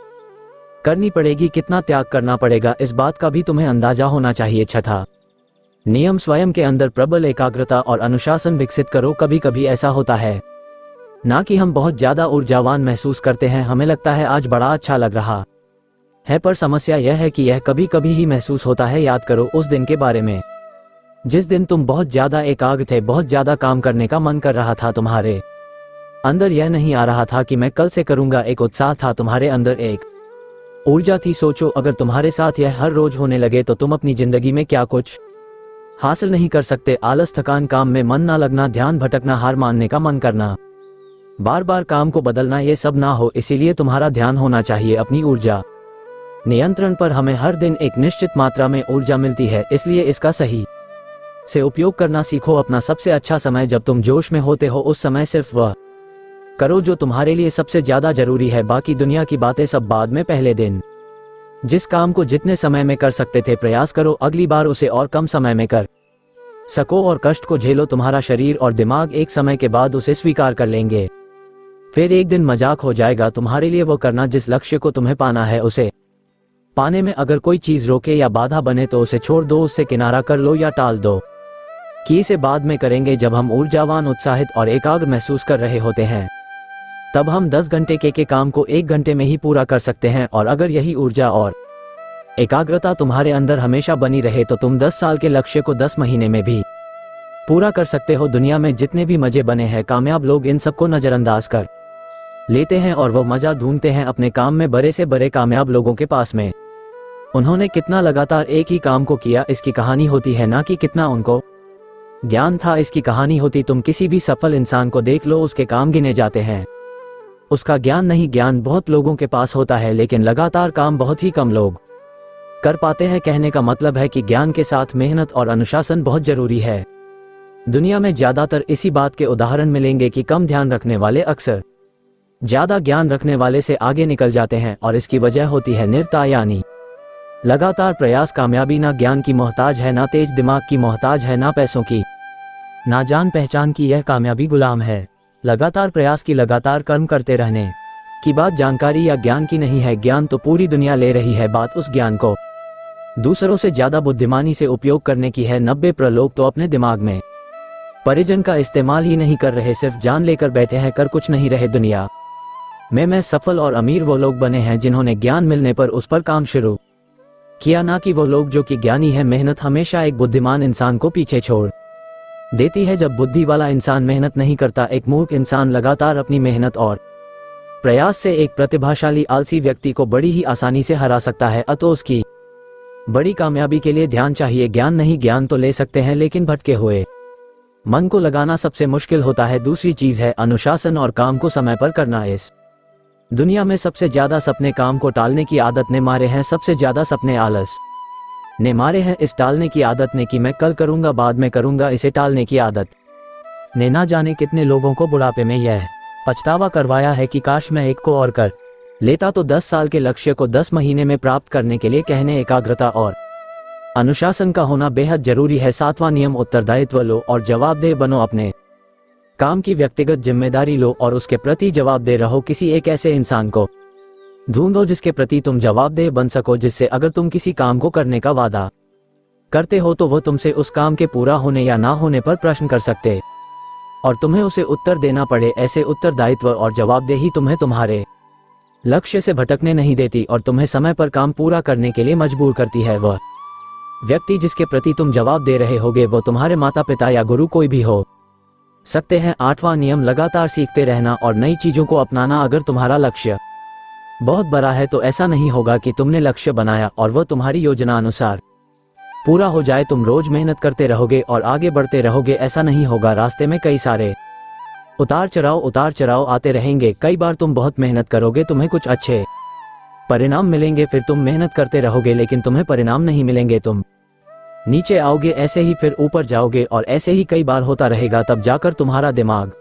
करनी पड़ेगी, कितना त्याग करना पड़ेगा, इस बात का भी तुम्हें अंदाजा होना चाहिए। 6वां नियम, स्वयं के अंदर प्रबल एकाग्रता और अनुशासन विकसित करो। कभी कभी ऐसा होता है ना कि हम बहुत ज्यादा ऊर्जावान महसूस करते हैं, हमें लगता है आज बड़ा अच्छा लग रहा है, पर समस्या यह है कि यह कभी कभी ही महसूस होता है। याद करो उस दिन के बारे में जिस दिन तुम बहुत ज्यादा एकाग्र थे, बहुत ज्यादा काम करने का मन कर रहा था, तुम्हारे अंदर यह नहीं आ रहा था कि मैं कल से करूंगा। एक उत्साह था, तुम्हारे अंदर एक ऊर्जा थी। सोचो अगर तुम्हारे साथ यह हर रोज होने लगे तो तुम अपनी जिंदगी में क्या कुछ हासिल नहीं कर सकते, आलस, थकान, काम में मन ना लगना, ध्यान भटकना, हार मानने का मन करना, बार बार काम को बदलना, ये सब ना हो। इसीलिए तुम्हारा ध्यान होना चाहिए अपनी ऊर्जा नियंत्रण पर। हमें हर दिन एक निश्चित मात्रा में ऊर्जा मिलती है, इसलिए इसका सही से उपयोग करना सीखो। अपना सबसे अच्छा समय जब तुम जोश में होते हो, उस समय सिर्फ वह करो जो तुम्हारे लिए सबसे ज्यादा जरूरी है। बाकी दुनिया की बातें सब बाद में। पहले दिन जिस काम को जितने समय में कर सकते थे, प्रयास करो अगली बार उसे और कम समय में कर सको और कष्ट को झेलो। तुम्हारा शरीर और दिमाग एक समय के बाद उसे स्वीकार कर लेंगे, फिर एक दिन मजाक हो जाएगा। तुम्हारे लिए वो करना जिस लक्ष्य को तुम्हें पाना है, उसे पाने में अगर कोई चीज रोके या बाधा बने तो उसे छोड़ दो, उससे किनारा कर लो या टाल दो कि इसे बाद में करेंगे। जब हम ऊर्जावान, उत्साहित और एकाग्र महसूस कर रहे होते हैं, तब हम 10 घंटे के काम को 1 घंटे में ही पूरा कर सकते हैं। और अगर यही ऊर्जा और एकाग्रता तुम्हारे अंदर हमेशा बनी रहे तो तुम 10 साल के लक्ष्य को 10 महीने में भी पूरा कर सकते हो। दुनिया में जितने भी मजे बने हैं, कामयाब लोग इन सबको नजरअंदाज कर लेते हैं और वो मजा ढूंढते हैं अपने काम में। बड़े से बड़े कामयाब लोगों के पास में उन्होंने कितना लगातार एक ही काम को किया, इसकी कहानी होती है, ना कि कितना उनको ज्ञान था, इसकी कहानी होती। तुम किसी भी सफल इंसान को देख लो, उसके काम गिने जाते हैं, उसका ज्ञान नहीं। ज्ञान बहुत लोगों के पास होता है, लेकिन लगातार काम बहुत ही कम लोग कर पाते हैं। कहने का मतलब है कि ज्ञान के साथ मेहनत और अनुशासन बहुत जरूरी है। दुनिया में ज्यादातर इसी बात के उदाहरण मिलेंगे कि कम ध्यान रखने वाले अक्सर ज्यादा ज्ञान रखने वाले से आगे निकल जाते हैं, और इसकी वजह होती है निरंतरता, यानी लगातार प्रयास। कामयाबी ना ज्ञान की मोहताज है, ना तेज दिमाग की मोहताज है, ना पैसों की, ना जान पहचान की। यह कामयाबी गुलाम है लगातार प्रयास की, लगातार कर्म करते रहने की। बात जानकारी या ज्ञान की नहीं है, ज्ञान तो पूरी दुनिया ले रही है। बात उस ज्ञान को दूसरों से ज्यादा बुद्धिमानी से उपयोग करने की है। 90% लोग तो अपने दिमाग में परिजन का इस्तेमाल ही नहीं कर रहे, सिर्फ जान लेकर बैठे हैं, कर कुछ नहीं रहे। दुनिया में सफल और अमीर वो लोग बने हैं जिन्होंने ज्ञान मिलने पर उस पर काम शुरू किया, ना कि वो लोग जो कि ज्ञानी है। मेहनत हमेशा एक बुद्धिमान इंसान को पीछे छोड़ देती है। जब बुद्धि वाला इंसान मेहनत नहीं करता, एक मूर्ख इंसान लगातार अपनी मेहनत और प्रयास से एक प्रतिभाशाली आलसी व्यक्ति को बड़ी ही आसानी से हरा सकता है। अतः उसकी बड़ी कामयाबी के लिए ध्यान चाहिए, ज्ञान नहीं। ज्ञान तो ले सकते हैं, लेकिन भटके हुए मन को लगाना सबसे मुश्किल होता है। दूसरी चीज है अनुशासन और काम को समय पर करना। इस दुनिया में सबसे ज्यादा सपने काम को टालने की आदत ने मारे हैं, सबसे ज्यादा सपने आलस ने मारे हैं। इस टालने की आदत ने, कि मैं कल करूंगा, बाद में करूंगा, इसे टालने की आदत ने ना जाने कितने लोगों को बुढ़ापे में यह पछतावा करवाया है कि काश मैं एक को और कर लेता तो 10 साल के लक्ष्य को 10 महीने में प्राप्त करने के लिए। कहने एकाग्रता और अनुशासन का होना बेहद जरूरी है। 7वां नियम, उत्तरदायित्व लो और जवाबदेह बनो। अपने काम की व्यक्तिगत जिम्मेदारी लो और उसके प्रति जवाबदेह रहो। किसी एक ऐसे इंसान को ढूंढो जिसके प्रति तुम जवाबदेह बन सको, जिससे अगर तुम किसी काम को करने का वादा करते हो तो वह तुमसे उस काम के पूरा होने या ना होने पर प्रश्न कर सकते और तुम्हें उसे उत्तर देना पड़े। ऐसे उत्तरदायित्व और जवाबदेही तुम्हें तुम्हारे लक्ष्य से भटकने नहीं देती और तुम्हें समय पर काम पूरा करने के लिए मजबूर करती है। वह व्यक्ति जिसके प्रति तुम जवाब दे रहे होगे वो तुम्हारे माता पिता या गुरु कोई भी हो सकते हैं। 8वां नियम, लगातार सीखते रहना और नई चीजों को अपनाना। अगर तुम्हारा लक्ष्य बहुत बड़ा है तो ऐसा नहीं होगा कि तुमने लक्ष्य बनाया और वह तुम्हारी योजना अनुसार पूरा हो जाए। तुम रोज मेहनत करते रहोगे और आगे बढ़ते रहोगे, ऐसा नहीं होगा। रास्ते में कई सारे उतार चढ़ाव आते रहेंगे। कई बार तुम बहुत मेहनत करोगे, तुम्हें कुछ अच्छे परिणाम मिलेंगे, फिर तुम मेहनत करते रहोगे लेकिन तुम्हें परिणाम नहीं मिलेंगे। तुम नीचे आओगे, ऐसे ही फिर ऊपर जाओगे और ऐसे ही कई बार होता रहेगा। तब जाकर तुम्हारा दिमाग,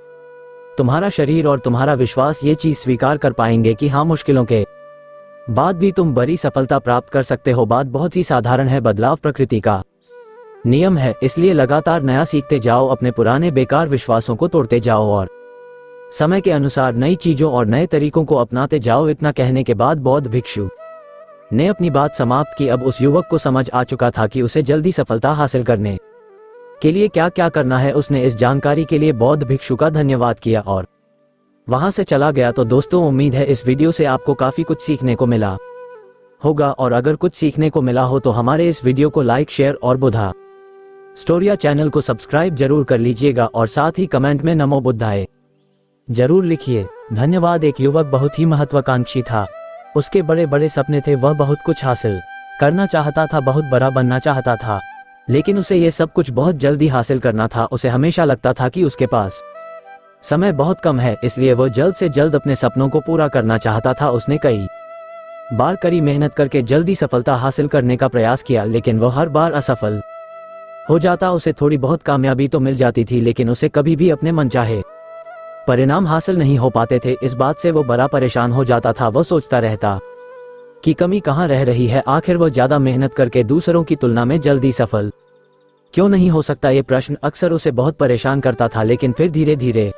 तुम्हारा शरीर और तुम्हारा विश्वास ये चीज स्वीकार कर पाएंगे कि हाँ, मुश्किलों के बाद भी तुम बड़ी सफलता प्राप्त कर सकते हो। बात बहुत ही साधारण है, बदलाव प्रकृति का नियम है, इसलिए लगातार नया सीखते जाओ, अपने पुराने बेकार विश्वासों को तोड़ते जाओ और समय के अनुसार नई चीजों और नए तरीकों को अपनाते जाओ। इतना कहने के बाद बौद्ध भिक्षु ने अपनी बात समाप्त की। अब उस युवक को समझ आ चुका था कि उसे जल्दी सफलता हासिल करने के लिए क्या क्या करना है। उसने इस जानकारी के लिए बौद्ध भिक्षु का धन्यवाद किया और वहां से चला गया। तो दोस्तों, उम्मीद है इस वीडियो से आपको काफी कुछ सीखने को मिला होगा, और अगर कुछ सीखने को मिला हो तो हमारे इस वीडियो को लाइक, शेयर और बुद्धा स्टोरिया चैनल को सब्सक्राइब जरूर कर लीजिएगा और साथ ही कमेंट में नमो बुद्धाय जरूर लिखिए। धन्यवाद। एक युवक बहुत ही महत्वाकांक्षी था, उसके बड़े बड़े सपने थे, वह बहुत कुछ हासिल करना चाहता था, बहुत बड़ा बनना चाहता था। लेकिन उसे ये सब कुछ बहुत जल्दी हासिल करना था। उसे हमेशा लगता था कि उसके पास समय बहुत कम है, इसलिए वो जल्द से जल्द अपने सपनों को पूरा करना चाहता था। उसने कई बार कड़ी मेहनत करके जल्दी सफलता हासिल करने का प्रयास किया, लेकिन वो हर बार असफल हो जाता। उसे थोड़ी बहुत कामयाबी तो मिल जाती थी, लेकिन उसे कभी भी अपने मनचाहे परिणाम हासिल नहीं हो पाते थे। इस बात से वो बड़ा परेशान हो जाता था। वो सोचता रहता कि कमी कहाँ रह रही है। आखिर वो ज्यादा मेहनत करके दूसरों की तुलना में जल्दी सफल क्यों नहीं हो सकता। ये प्रश्न अक्सर उसे बहुत परेशान करता था, लेकिन फिर धीरे धीरे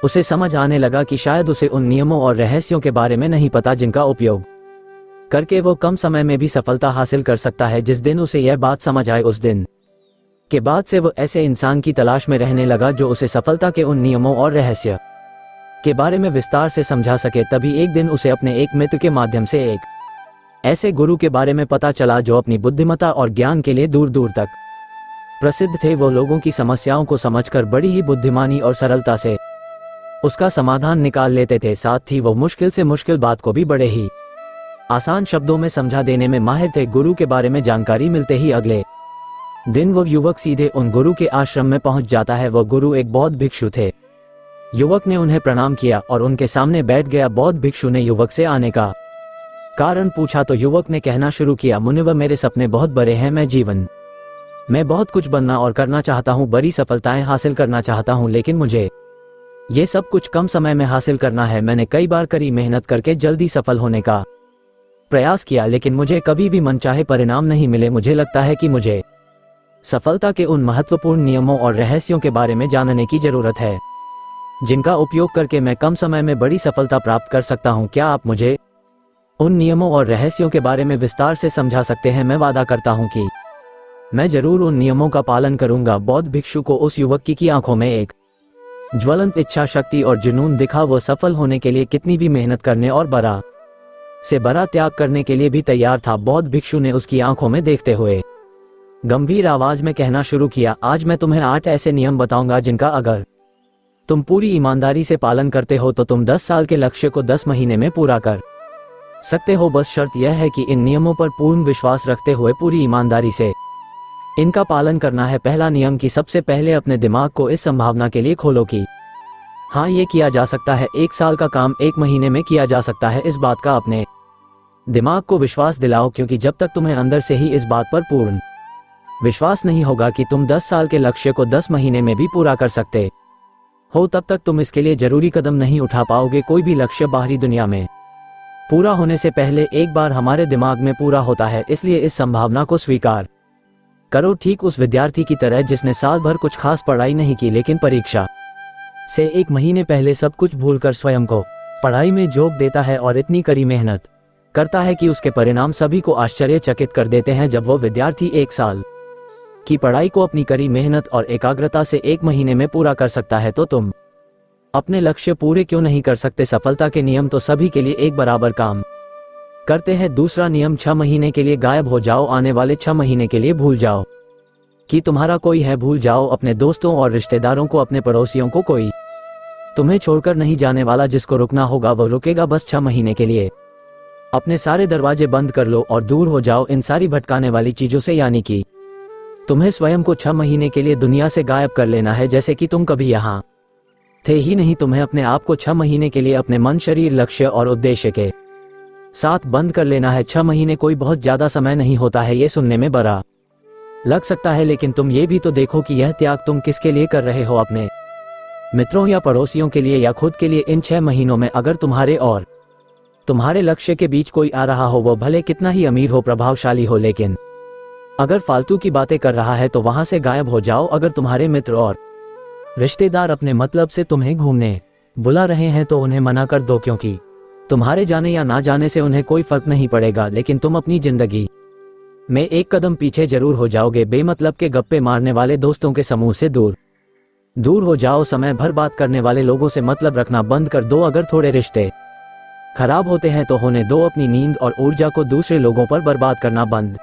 उसे समझ आने लगा कि शायद उसे उन नियमों और रहस्यों के बारे में नहीं पता जिनका उपयोग करके वो कम समय में भी सफलता हासिल कर सकता है। जिस दिन उसे यह बात समझ आए, उस दिन के बाद से वो ऐसे इंसान की तलाश में रहने लगा जो उसे सफलता के उन नियमों और रहस्य के बारे में विस्तार से समझा सके। तभी एक दिन उसे अपने एक मित्र के माध्यम से एक ऐसे गुरु के बारे में पता चला जो अपनी बुद्धिमत्ता और ज्ञान के लिए दूर दूर तक प्रसिद्ध थे। वो लोगों की समस्याओं को समझकर बड़ी ही बुद्धिमानी और सरलता से उसका समाधान निकाल लेते थे। साथ ही वो मुश्किल से मुश्किल बात को भी बड़े ही आसान शब्दों में समझा देने में माहिर थे। गुरु के बारे में जानकारी मिलते ही अगले दिन वो युवक सीधे उन गुरु के आश्रम में पहुंच जाता है। वो गुरु एक बौद्ध भिक्षु थे। युवक ने उन्हें प्रणाम किया और उनके सामने बैठ गया। बौद्ध भिक्षु ने युवक से आने का कारण पूछा तो युवक ने कहना शुरू किया, मुनिवर, मेरे सपने बहुत बड़े हैं। मैं जीवन में बहुत कुछ बनना और करना चाहता हूँ, बड़ी सफलताएं हासिल करना चाहता हूँ, लेकिन मुझे ये सब कुछ कम समय में हासिल करना है। मैंने कई बार कड़ी मेहनत करके जल्दी सफल होने का प्रयास किया, लेकिन मुझे कभी भी मनचाहे परिणाम नहीं मिले। मुझे लगता है कि मुझे सफलता के उन महत्वपूर्ण नियमों और रहस्यों के बारे में जानने की जरूरत है जिनका उपयोग करके मैं कम समय में बड़ी सफलता प्राप्त कर सकता हूँ। क्या आप मुझे उन नियमों और रहस्यों के बारे में विस्तार से समझा सकते हैं? मैं वादा करता हूँ कि मैं जरूर उन नियमों का पालन करूंगा। बौद्ध भिक्षु को उस युवक की आंखों में एक ज्वलंत इच्छा शक्ति और जुनून दिखा। वो सफल होने के लिए कितनी भी मेहनत करने और बड़ा से बड़ा त्याग करने के लिए भी तैयार था। बौद्ध भिक्षु ने उसकी आंखों में देखते हुए गंभीर आवाज में कहना शुरू किया, आज मैं तुम्हें 8 ऐसे नियम बताऊंगा जिनका अगर तुम पूरी ईमानदारी से पालन करते हो तो तुम 10 साल के लक्ष्य को 10 महीने में पूरा कर सकते हो। बस शर्त यह है कि इन नियमों पर पूर्ण विश्वास रखते हुए पूरी ईमानदारी से इनका पालन करना है। पहला नियम कि सबसे पहले अपने दिमाग को इस संभावना के लिए खोलो कि हाँ, ये किया जा सकता है। 1 साल का काम 1 महीने में किया जा सकता है। इस बात का अपने दिमाग को विश्वास दिलाओ, क्योंकि जब तक तुम्हें अंदर से ही इस बात पर पूर्ण विश्वास नहीं होगा कि तुम 10 साल के लक्ष्य को 10 महीने में भी पूरा कर सकते हो, तब तक तुम इसके लिए जरूरी कदम नहीं उठा पाओगे। कोई भी लक्ष्य बाहरी दुनिया में पूरा होने से पहले एक बार हमारे दिमाग में पूरा होता है, इसलिए इस संभावना को स्वीकार करो। ठीक उस विद्यार्थी की तरह जिसने साल भर कुछ खास पढ़ाई नहीं की, लेकिन परीक्षा से 1 महीने पहले सब कुछ भूलकर स्वयं को पढ़ाई में झोंक देता है और इतनी कड़ी मेहनत करता है कि उसके परिणाम सभी को आश्चर्यचकित कर देते हैं। जब वो विद्यार्थी 1 साल की पढ़ाई को अपनी कड़ी मेहनत और एकाग्रता से 1 महीने में पूरा कर सकता है, तो तुम अपने लक्ष्य पूरे क्यों नहीं कर सकते? सफलता के नियम तो सभी के लिए एक बराबर काम करते हैं। दूसरा नियम, 6 महीने के लिए गायब हो जाओ। आने वाले 6 महीने के लिए भूल जाओ कि तुम्हारा कोई है। भूल जाओ अपने दोस्तों और रिश्तेदारों को, अपने पड़ोसियों को। कोई तुम्हें छोड़कर नहीं जाने वाला। जिसको रुकना होगा वो रुकेगा। बस 6 महीने के लिए अपने सारे दरवाजे बंद कर लो और दूर हो जाओ इन सारी भटकाने वाली चीजों से। यानी कि तुम्हें स्वयं को 6 महीने के लिए दुनिया से गायब कर लेना है, जैसे कि तुम कभी यहाँ थे ही नहीं। तुम्हें अपने आप को 6 महीने के लिए अपने मन, शरीर, लक्ष्य और उद्देश्य के साथ बंद कर लेना है। 6 महीने कोई बहुत ज्यादा समय नहीं होता है। ये सुनने में बड़ा लग सकता है, लेकिन तुम ये भी तो देखो कि यह त्याग तुम किसके लिए कर रहे हो? अपने मित्रों या पड़ोसियों के लिए या खुद के लिए? इन 6 महीनों में अगर तुम्हारे और तुम्हारे लक्ष्य के बीच कोई आ रहा हो, वो भले कितना ही अमीर हो, प्रभावशाली हो, लेकिन अगर फालतू की बातें कर रहा है तो वहां से गायब हो जाओ। अगर तुम्हारे मित्र और रिश्तेदार अपने मतलब से तुम्हें घूमने बुला रहे हैं तो उन्हें मना कर दो, क्योंकि तुम्हारे जाने या ना जाने से उन्हें कोई फर्क नहीं पड़ेगा, लेकिन तुम अपनी जिंदगी में एक कदम पीछे जरूर हो जाओगे। बेमतलब के गप्पे मारने वाले दोस्तों के समूह से दूर हो जाओ। समय भर बात करने वाले लोगों से मतलब रखना बंद कर दो। अगर थोड़े रिश्ते खराब होते हैं तो होने दो। अपनी नींद और ऊर्जा को दूसरे लोगों पर बर्बाद करना बंद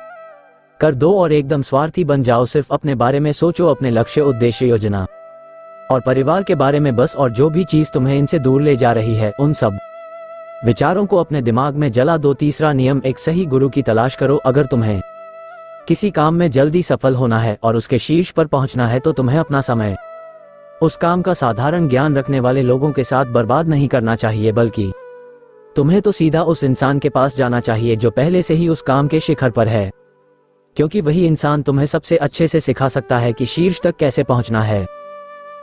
कर दो और एकदम स्वार्थी बन जाओ। सिर्फ अपने बारे में सोचो, अपने लक्ष्य, उद्देश्य, योजना और परिवार के बारे में बस। और जो भी चीज तुम्हें इनसे दूर ले जा रही है, उन सब विचारों को अपने दिमाग में जला दो। तीसरा नियम, एक सही गुरु की तलाश करो। अगर तुम्हें किसी काम में जल्दी सफल होना है और उसके शीर्ष पर पहुंचना है तो तुम्हें अपना समय उस काम का साधारण ज्ञान रखने वाले लोगों के साथ बर्बाद नहीं करना चाहिए, बल्कि तुम्हें तो सीधा उस इंसान के पास जाना चाहिए जो पहले से ही उस काम के शिखर पर है, क्योंकि वही इंसान तुम्हें सबसे अच्छे से सिखा सकता है कि शीर्ष तक कैसे पहुंचना है।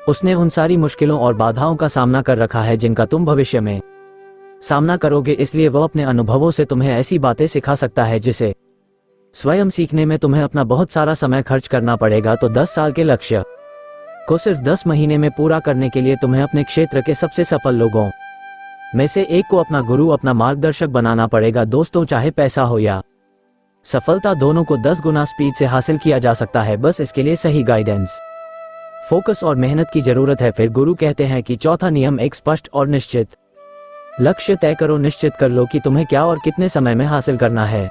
उसने उन सारी मुश्किलों और बाधाओं का सामना कर रखा है जिनका तुम भविष्य में सामना करोगे, इसलिए वह अपने अनुभवों से तुम्हें ऐसी बातें सिखा सकता है जिसे स्वयं सीखने में तुम्हें अपना बहुत सारा समय खर्च करना पड़ेगा। तो 10 साल के लक्ष्य को सिर्फ 10 महीने में पूरा करने के लिए तुम्हें अपने क्षेत्र के सबसे सफल लोगों में से एक को अपना गुरु, अपना मार्गदर्शक बनाना पड़ेगा। दोस्तों, चाहे पैसा हो या सफलता, दोनों को 10 गुना स्पीड से हासिल किया जा सकता है, बस इसके लिए सही गाइडेंस, फोकस और मेहनत की जरूरत है। फिर गुरु कहते हैं कि चौथा नियम, एक स्पष्ट और निश्चित लक्ष्य तय करो। निश्चित कर लो कि तुम्हें क्या और कितने समय में हासिल करना है।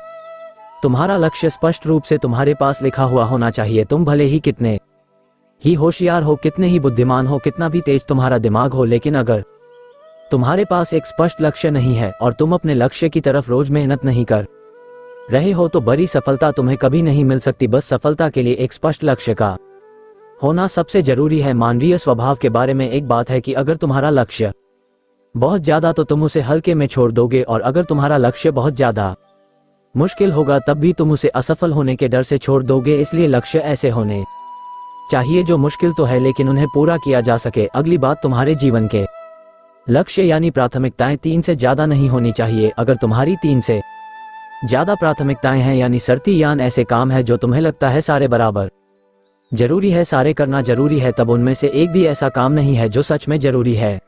तुम्हारा लक्ष्य स्पष्ट रूप से तुम्हारे पास लिखा हुआ होना चाहिए। तुम भले ही कितने ही होशियार हो, कितने ही बुद्धिमान हो, कितना भी तेज तुम्हारा दिमाग हो, लेकिन अगर तुम्हारे पास एक स्पष्ट लक्ष्य नहीं है और तुम अपने लक्ष्य की तरफ रोज मेहनत नहीं कर रहे हो तो बड़ी सफलता तुम्हें कभी नहीं मिल सकती। बस सफलता के लिए एक स्पष्ट लक्ष्य का होना सबसे जरूरी है। मानवीय स्वभाव के बारे में एक बात है कि अगर तुम्हारा लक्ष्य बहुत ज्यादा तो तुम उसे हल्के में छोड़ दोगे, और अगर तुम्हारा लक्ष्य बहुत ज्यादा मुश्किल होगा तब भी तुम उसे असफल होने के डर से छोड़ दोगे। इसलिए लक्ष्य ऐसे होने चाहिए जो मुश्किल तो है लेकिन उन्हें पूरा किया जा सके। अगली बात, तुम्हारे जीवन के लक्ष्य यानी प्राथमिकताएं 3 से ज्यादा नहीं होनी चाहिए। अगर तुम्हारी 3 से ज्यादा प्राथमिकताएं हैं यानी शर्ती यान ऐसे काम है जो तुम्हें लगता है सारे बराबर जरूरी है, सारे करना जरूरी है, तब उनमें से एक भी ऐसा काम नहीं है जो सच में जरूरी है।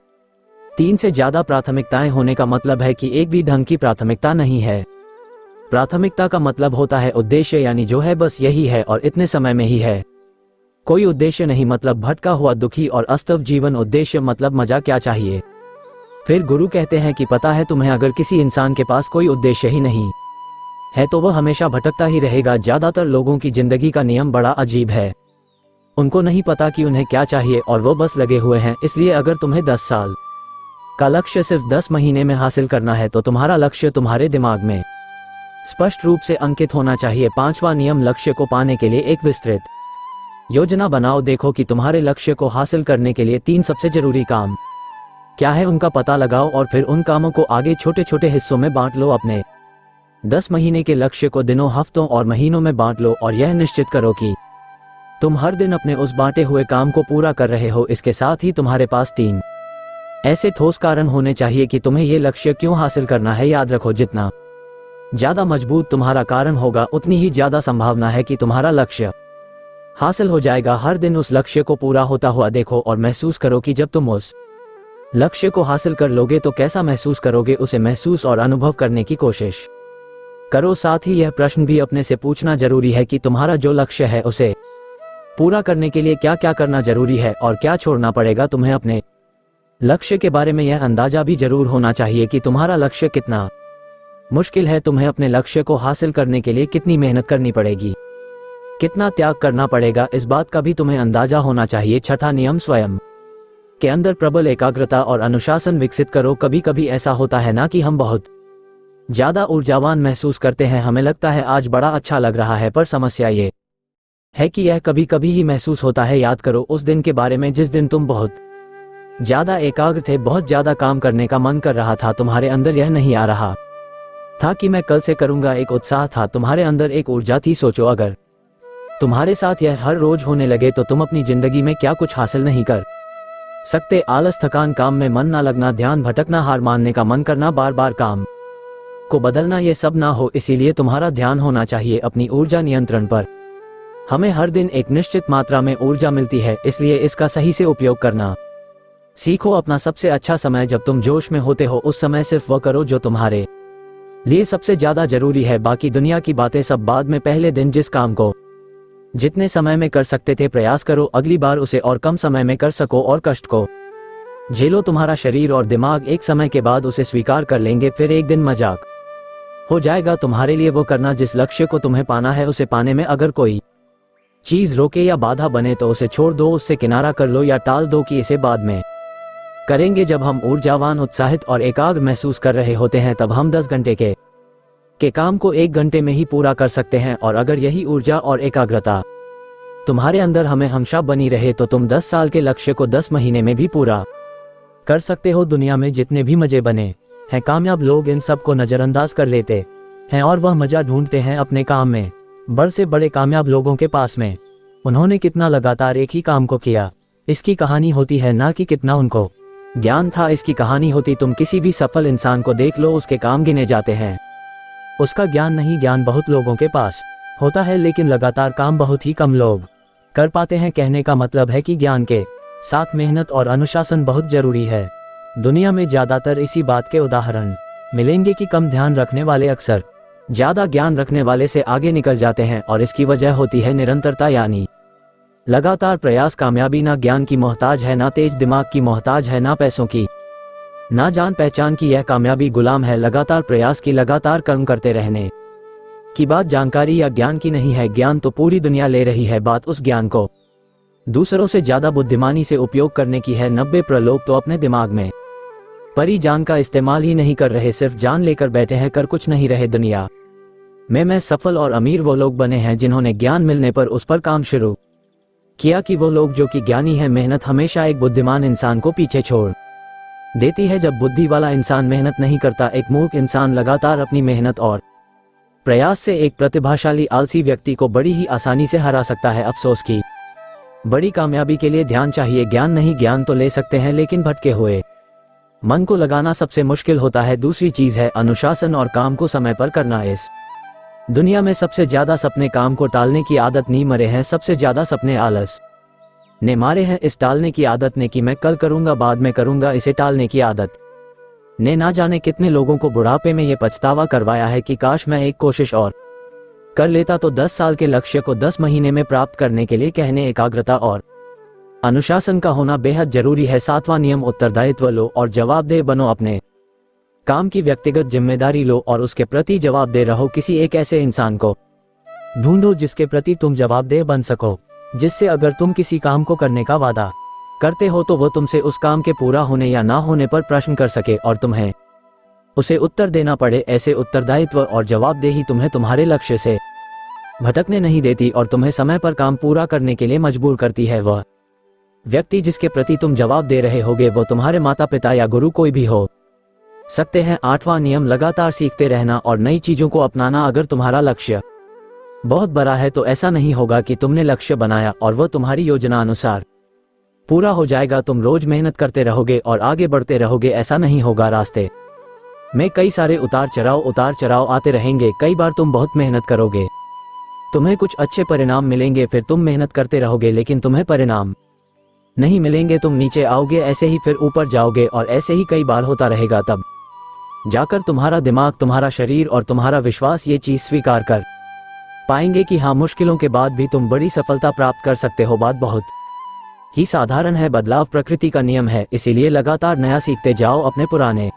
3 से ज्यादा प्राथमिकताएं होने का मतलब है कि एक भी ढंग की प्राथमिकता नहीं है। प्राथमिकता का मतलब होता है उद्देश्य, यानी जो है बस यही है और इतने समय में ही है। कोई उद्देश्य नहीं मतलब भटका हुआ, दुखी और अस्तव जीवन। उद्देश्य मतलब मजा क्या चाहिए। फिर गुरु कहते हैं कि पता है तुम्हें, अगर किसी इंसान के पास कोई उद्देश्य ही नहीं है तो वह हमेशा भटकता ही रहेगा। ज्यादातर लोगों की जिंदगी का नियम बड़ा अजीब है, उनको नहीं पता कि उन्हें क्या चाहिए और वो बस लगे हुए हैं। इसलिए अगर तुम्हें 10 साल का लक्ष्य सिर्फ 10 महीने में हासिल करना है तो तुम्हारा लक्ष्य तुम्हारे दिमाग में स्पष्ट रूप से अंकित होना चाहिए। 5वां नियम, लक्ष्य को पाने के लिए एक विस्तृत योजना बनाओ। देखो कि तुम्हारे लक्ष्य को हासिल करने के लिए 3 सबसे जरूरी काम क्या है, उनका पता लगाओ और फिर उन कामों को आगे छोटे छोटे हिस्सों में बांट लो। अपने 10 महीने के लक्ष्य को दिनों, हफ्तों और महीनों में बांट लो और यह निश्चित करो कि तुम हर दिन अपने उस बांटे हुए काम को पूरा कर रहे हो। इसके साथ ही तुम्हारे पास 3 ऐसे ठोस कारण होने चाहिए कि तुम्हें यह लक्ष्य क्यों हासिल करना है। याद रखो, जितना ज्यादा मजबूत तुम्हारा कारण होगा उतनी ही ज्यादा संभावना है कि तुम्हारा लक्ष्य हासिल हो जाएगा। हर दिन उस लक्ष्य को पूरा होता हुआ देखो और महसूस करो कि जब तुम उस लक्ष्य को हासिल कर लोगे तो कैसा महसूस करोगे। उसे महसूस और अनुभव करने की कोशिश करो। साथ ही यह प्रश्न भी अपने से पूछना जरूरी है कि तुम्हारा जो लक्ष्य है उसे पूरा करने के लिए क्या क्या करना जरूरी है और क्या छोड़ना पड़ेगा। तुम्हें अपने लक्ष्य के बारे में यह अंदाजा भी जरूर होना चाहिए कि तुम्हारा लक्ष्य कितना मुश्किल है। तुम्हें अपने लक्ष्य को हासिल करने के लिए कितनी मेहनत करनी पड़ेगी, कितना त्याग करना पड़ेगा, इस बात का भी तुम्हें अंदाजा होना चाहिए। 6ठा नियम, स्वयं के अंदर प्रबल एकाग्रता और अनुशासन विकसित करो। कभी कभी ऐसा होता है ना कि हम बहुत ज्यादा ऊर्जावान महसूस करते हैं, हमें लगता है आज बड़ा अच्छा लग रहा है, पर समस्या ये है कि यह कभी कभी ही महसूस होता है। याद करो उस दिन के बारे में जिस दिन तुम बहुत ज्यादा एकाग्र थे, बहुत ज्यादा काम करने का मन कर रहा था, तुम्हारे अंदर यह नहीं आ रहा था कि मैं कल से करूंगा। एक उत्साह था, तुम्हारे अंदर एक ऊर्जा थी। सोचो अगर तुम्हारे साथ यह हर रोज होने लगे तो तुम अपनी जिंदगी में क्या कुछ हासिल नहीं कर सकते। आलस, थकान, काम में मन ना लगना, ध्यान भटकना, हार मानने का मन करना, बार बार काम को बदलना, ये सब ना हो। इसीलिए तुम्हारा ध्यान होना चाहिए अपनी ऊर्जा नियंत्रण पर। हमें हर दिन एक निश्चित मात्रा में ऊर्जा मिलती है, इसलिए इसका सही से उपयोग करना सीखो। अपना सबसे अच्छा समय जब तुम जोश में होते हो, उस समय सिर्फ वह करो जो तुम्हारे लिए सबसे ज्यादा जरूरी है। बाकी दुनिया की बातें सब बाद में। पहले दिन जिस काम को जितने समय में कर सकते थे, प्रयास करो अगली बार उसे और कम समय में कर सको और कष्ट को झेलो। तुम्हारा शरीर और दिमाग एक समय के बाद उसे स्वीकार कर लेंगे, फिर एक दिन मजाक हो जाएगा तुम्हारे लिए वो करना जिस लक्ष्य को तुम्हें पाना है। उसे पाने में अगर कोई चीज रोके या बाधा बने तो उसे छोड़ दो, उससे किनारा कर लो या टाल दो कि इसे बाद में करेंगे। जब हम ऊर्जावान, उत्साहित और एकाग्र महसूस कर रहे होते हैं तब हम 10 घंटे के के काम को 1 घंटे में ही पूरा कर सकते हैं, और अगर यही ऊर्जा और एकाग्रता तुम्हारे अंदर हमेशा बनी रहे तो तुम 10 साल के लक्ष्य को 10 महीने में भी पूरा कर सकते हो। दुनिया में जितने भी मजे बने हैं कामयाब लोग इन सब को नजरअंदाज कर लेते हैं और वह मजा ढूंढते हैं अपने काम में। बड़े से बड़े कामयाब लोगों के पास में उन्होंने कितना लगातार एक ही काम को किया, इसकी कहानी होती है, ना कि कितना उनको ज्ञान था इसकी कहानी होती। तुम किसी भी सफल इंसान को देख लो, उसके काम गिने जाते हैं, उसका ज्ञान नहीं। ज्ञान बहुत लोगों के पास होता है लेकिन लगातार काम बहुत ही कम लोग कर पाते हैं। कहने का मतलब है कि ज्ञान के साथ मेहनत और अनुशासन बहुत जरूरी है। दुनिया में ज्यादातर इसी बात के उदाहरण मिलेंगे कि कम ध्यान रखने वाले अक्सर ज्यादा ज्ञान रखने वाले से आगे निकल जाते हैं, और इसकी वजह होती है निरंतरता, यानी लगातार प्रयास। कामयाबी ना ज्ञान की मोहताज है, ना तेज दिमाग की मोहताज है, ना पैसों की, ना जान पहचान की। यह कामयाबी गुलाम है लगातार प्रयास की, लगातार कर्म करते रहने की। बात जानकारी या ज्ञान की नहीं है, ज्ञान तो पूरी दुनिया ले रही है, बात उस ज्ञान को दूसरों से ज्यादा बुद्धिमानी से उपयोग करने की है। 90% लोग तो अपने दिमाग में परी जान का इस्तेमाल ही नहीं कर रहे, सिर्फ जान लेकर बैठे हैं, कर कुछ नहीं रहे। दुनिया में सफल और अमीर वो लोग बने हैं जिन्होंने ज्ञान मिलने पर उस पर काम शुरू किया कि वो लोग जो कि ज्ञानी है। मेहनत हमेशा एक बुद्धिमान इंसान को पीछे छोड़ देती है। जब बुद्धि वाला इंसान मेहनत नहीं करता, एक मूर्ख इंसान लगातार अपनी मेहनत और प्रयास से एक प्रतिभाशाली आलसी व्यक्ति को बड़ी ही आसानी से हरा सकता है। अफसोस की बड़ी कामयाबी के लिए ध्यान चाहिए, ज्ञान नहीं। ज्ञान तो ले सकते हैं लेकिन भटके हुए मन को लगाना सबसे मुश्किल होता है। दूसरी चीज है अनुशासन और काम को समय पर करना। इस दुनिया में सबसे ज्यादा सपने काम को टालने की आदत नहीं मरे हैं, सबसे ज्यादा सपने आलस ने मारे हैं। इस टालने की आदत ने, कि मैं कल करूंगा, बाद में करूंगा, इसे टालने की आदत ने ना जाने कितने लोगों को बुढ़ापे में ये पछतावा करवाया है कि काश मैं एक कोशिश और कर लेता तो 10 साल के लक्ष्य को 10 महीने में प्राप्त करने के लिए। कहने एकाग्रता और अनुशासन का होना बेहद जरूरी है। 7वां नियम, उत्तरदायित्व लो और जवाबदेह बनो। अपने काम की व्यक्तिगत जिम्मेदारी लो और उसके प्रति जवाबदेह रहो। किसी एक ऐसे इंसान को ढूंढो जिसके प्रति तुम जवाबदेह बन सको, जिससे अगर तुम किसी काम को करने का वादा करते हो तो वो तुमसे उस काम के पूरा होने या ना होने पर प्रश्न कर सके और तुम्हें उसे उत्तर देना पड़े। ऐसे उत्तरदायित्व और जवाबदेही तुम्हें तुम्हारे लक्ष्य से भटकने नहीं देती और तुम्हें समय पर काम पूरा करने के लिए मजबूर करती है। वह व्यक्ति जिसके प्रति तुम जवाब दे रहे होगे वो तुम्हारे माता पिता या गुरु कोई भी हो सकते हैं। 8वां नियम, लगातार सीखते रहना और नई चीजों को अपनाना। अगर तुम्हारा लक्ष्य बहुत बड़ा है तो ऐसा नहीं होगा कि तुमने लक्ष्य बनाया और वह तुम्हारी योजना अनुसार पूरा हो जाएगा। तुम रोज मेहनत करते रहोगे और आगे बढ़ते रहोगे, ऐसा नहीं होगा। रास्ते में कई सारे उतार चढ़ाव आते रहेंगे। कई बार तुम बहुत मेहनत करोगे, तुम्हें कुछ अच्छे परिणाम मिलेंगे, फिर तुम मेहनत करते रहोगे लेकिन तुम्हें परिणाम नहीं मिलेंगे, तुम नीचे आओगे, ऐसे ही फिर ऊपर जाओगे और ऐसे ही कई बार होता रहेगा। तब जाकर तुम्हारा दिमाग, तुम्हारा शरीर और तुम्हारा विश्वास ये चीज स्वीकार कर पाएंगे कि हाँ, मुश्किलों के बाद भी तुम बड़ी सफलता प्राप्त कर सकते हो। बात बहुत ही साधारण है, बदलाव प्रकृति का नियम है, इसीलिए लगातार नया सीखते जाओ, अपने पुराने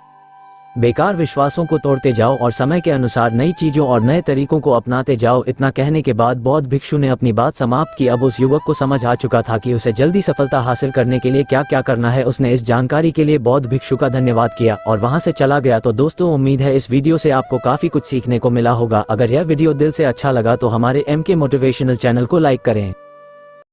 बेकार विश्वासों को तोड़ते जाओ और समय के अनुसार नई चीजों और नए तरीकों को अपनाते जाओ। इतना कहने के बाद बौद्ध भिक्षु ने अपनी बात समाप्त की। अब उस युवक को समझ आ चुका था कि उसे जल्दी सफलता हासिल करने के लिए क्या क्या करना है। उसने इस जानकारी के लिए बौद्ध भिक्षु का धन्यवाद किया और वहां से चला गया। तो दोस्तों, उम्मीद है इस वीडियो से आपको काफी कुछ सीखने को मिला होगा। अगर यह वीडियो दिल से अच्छा लगा तो हमारे MK मोटिवेशनल चैनल को लाइक करें।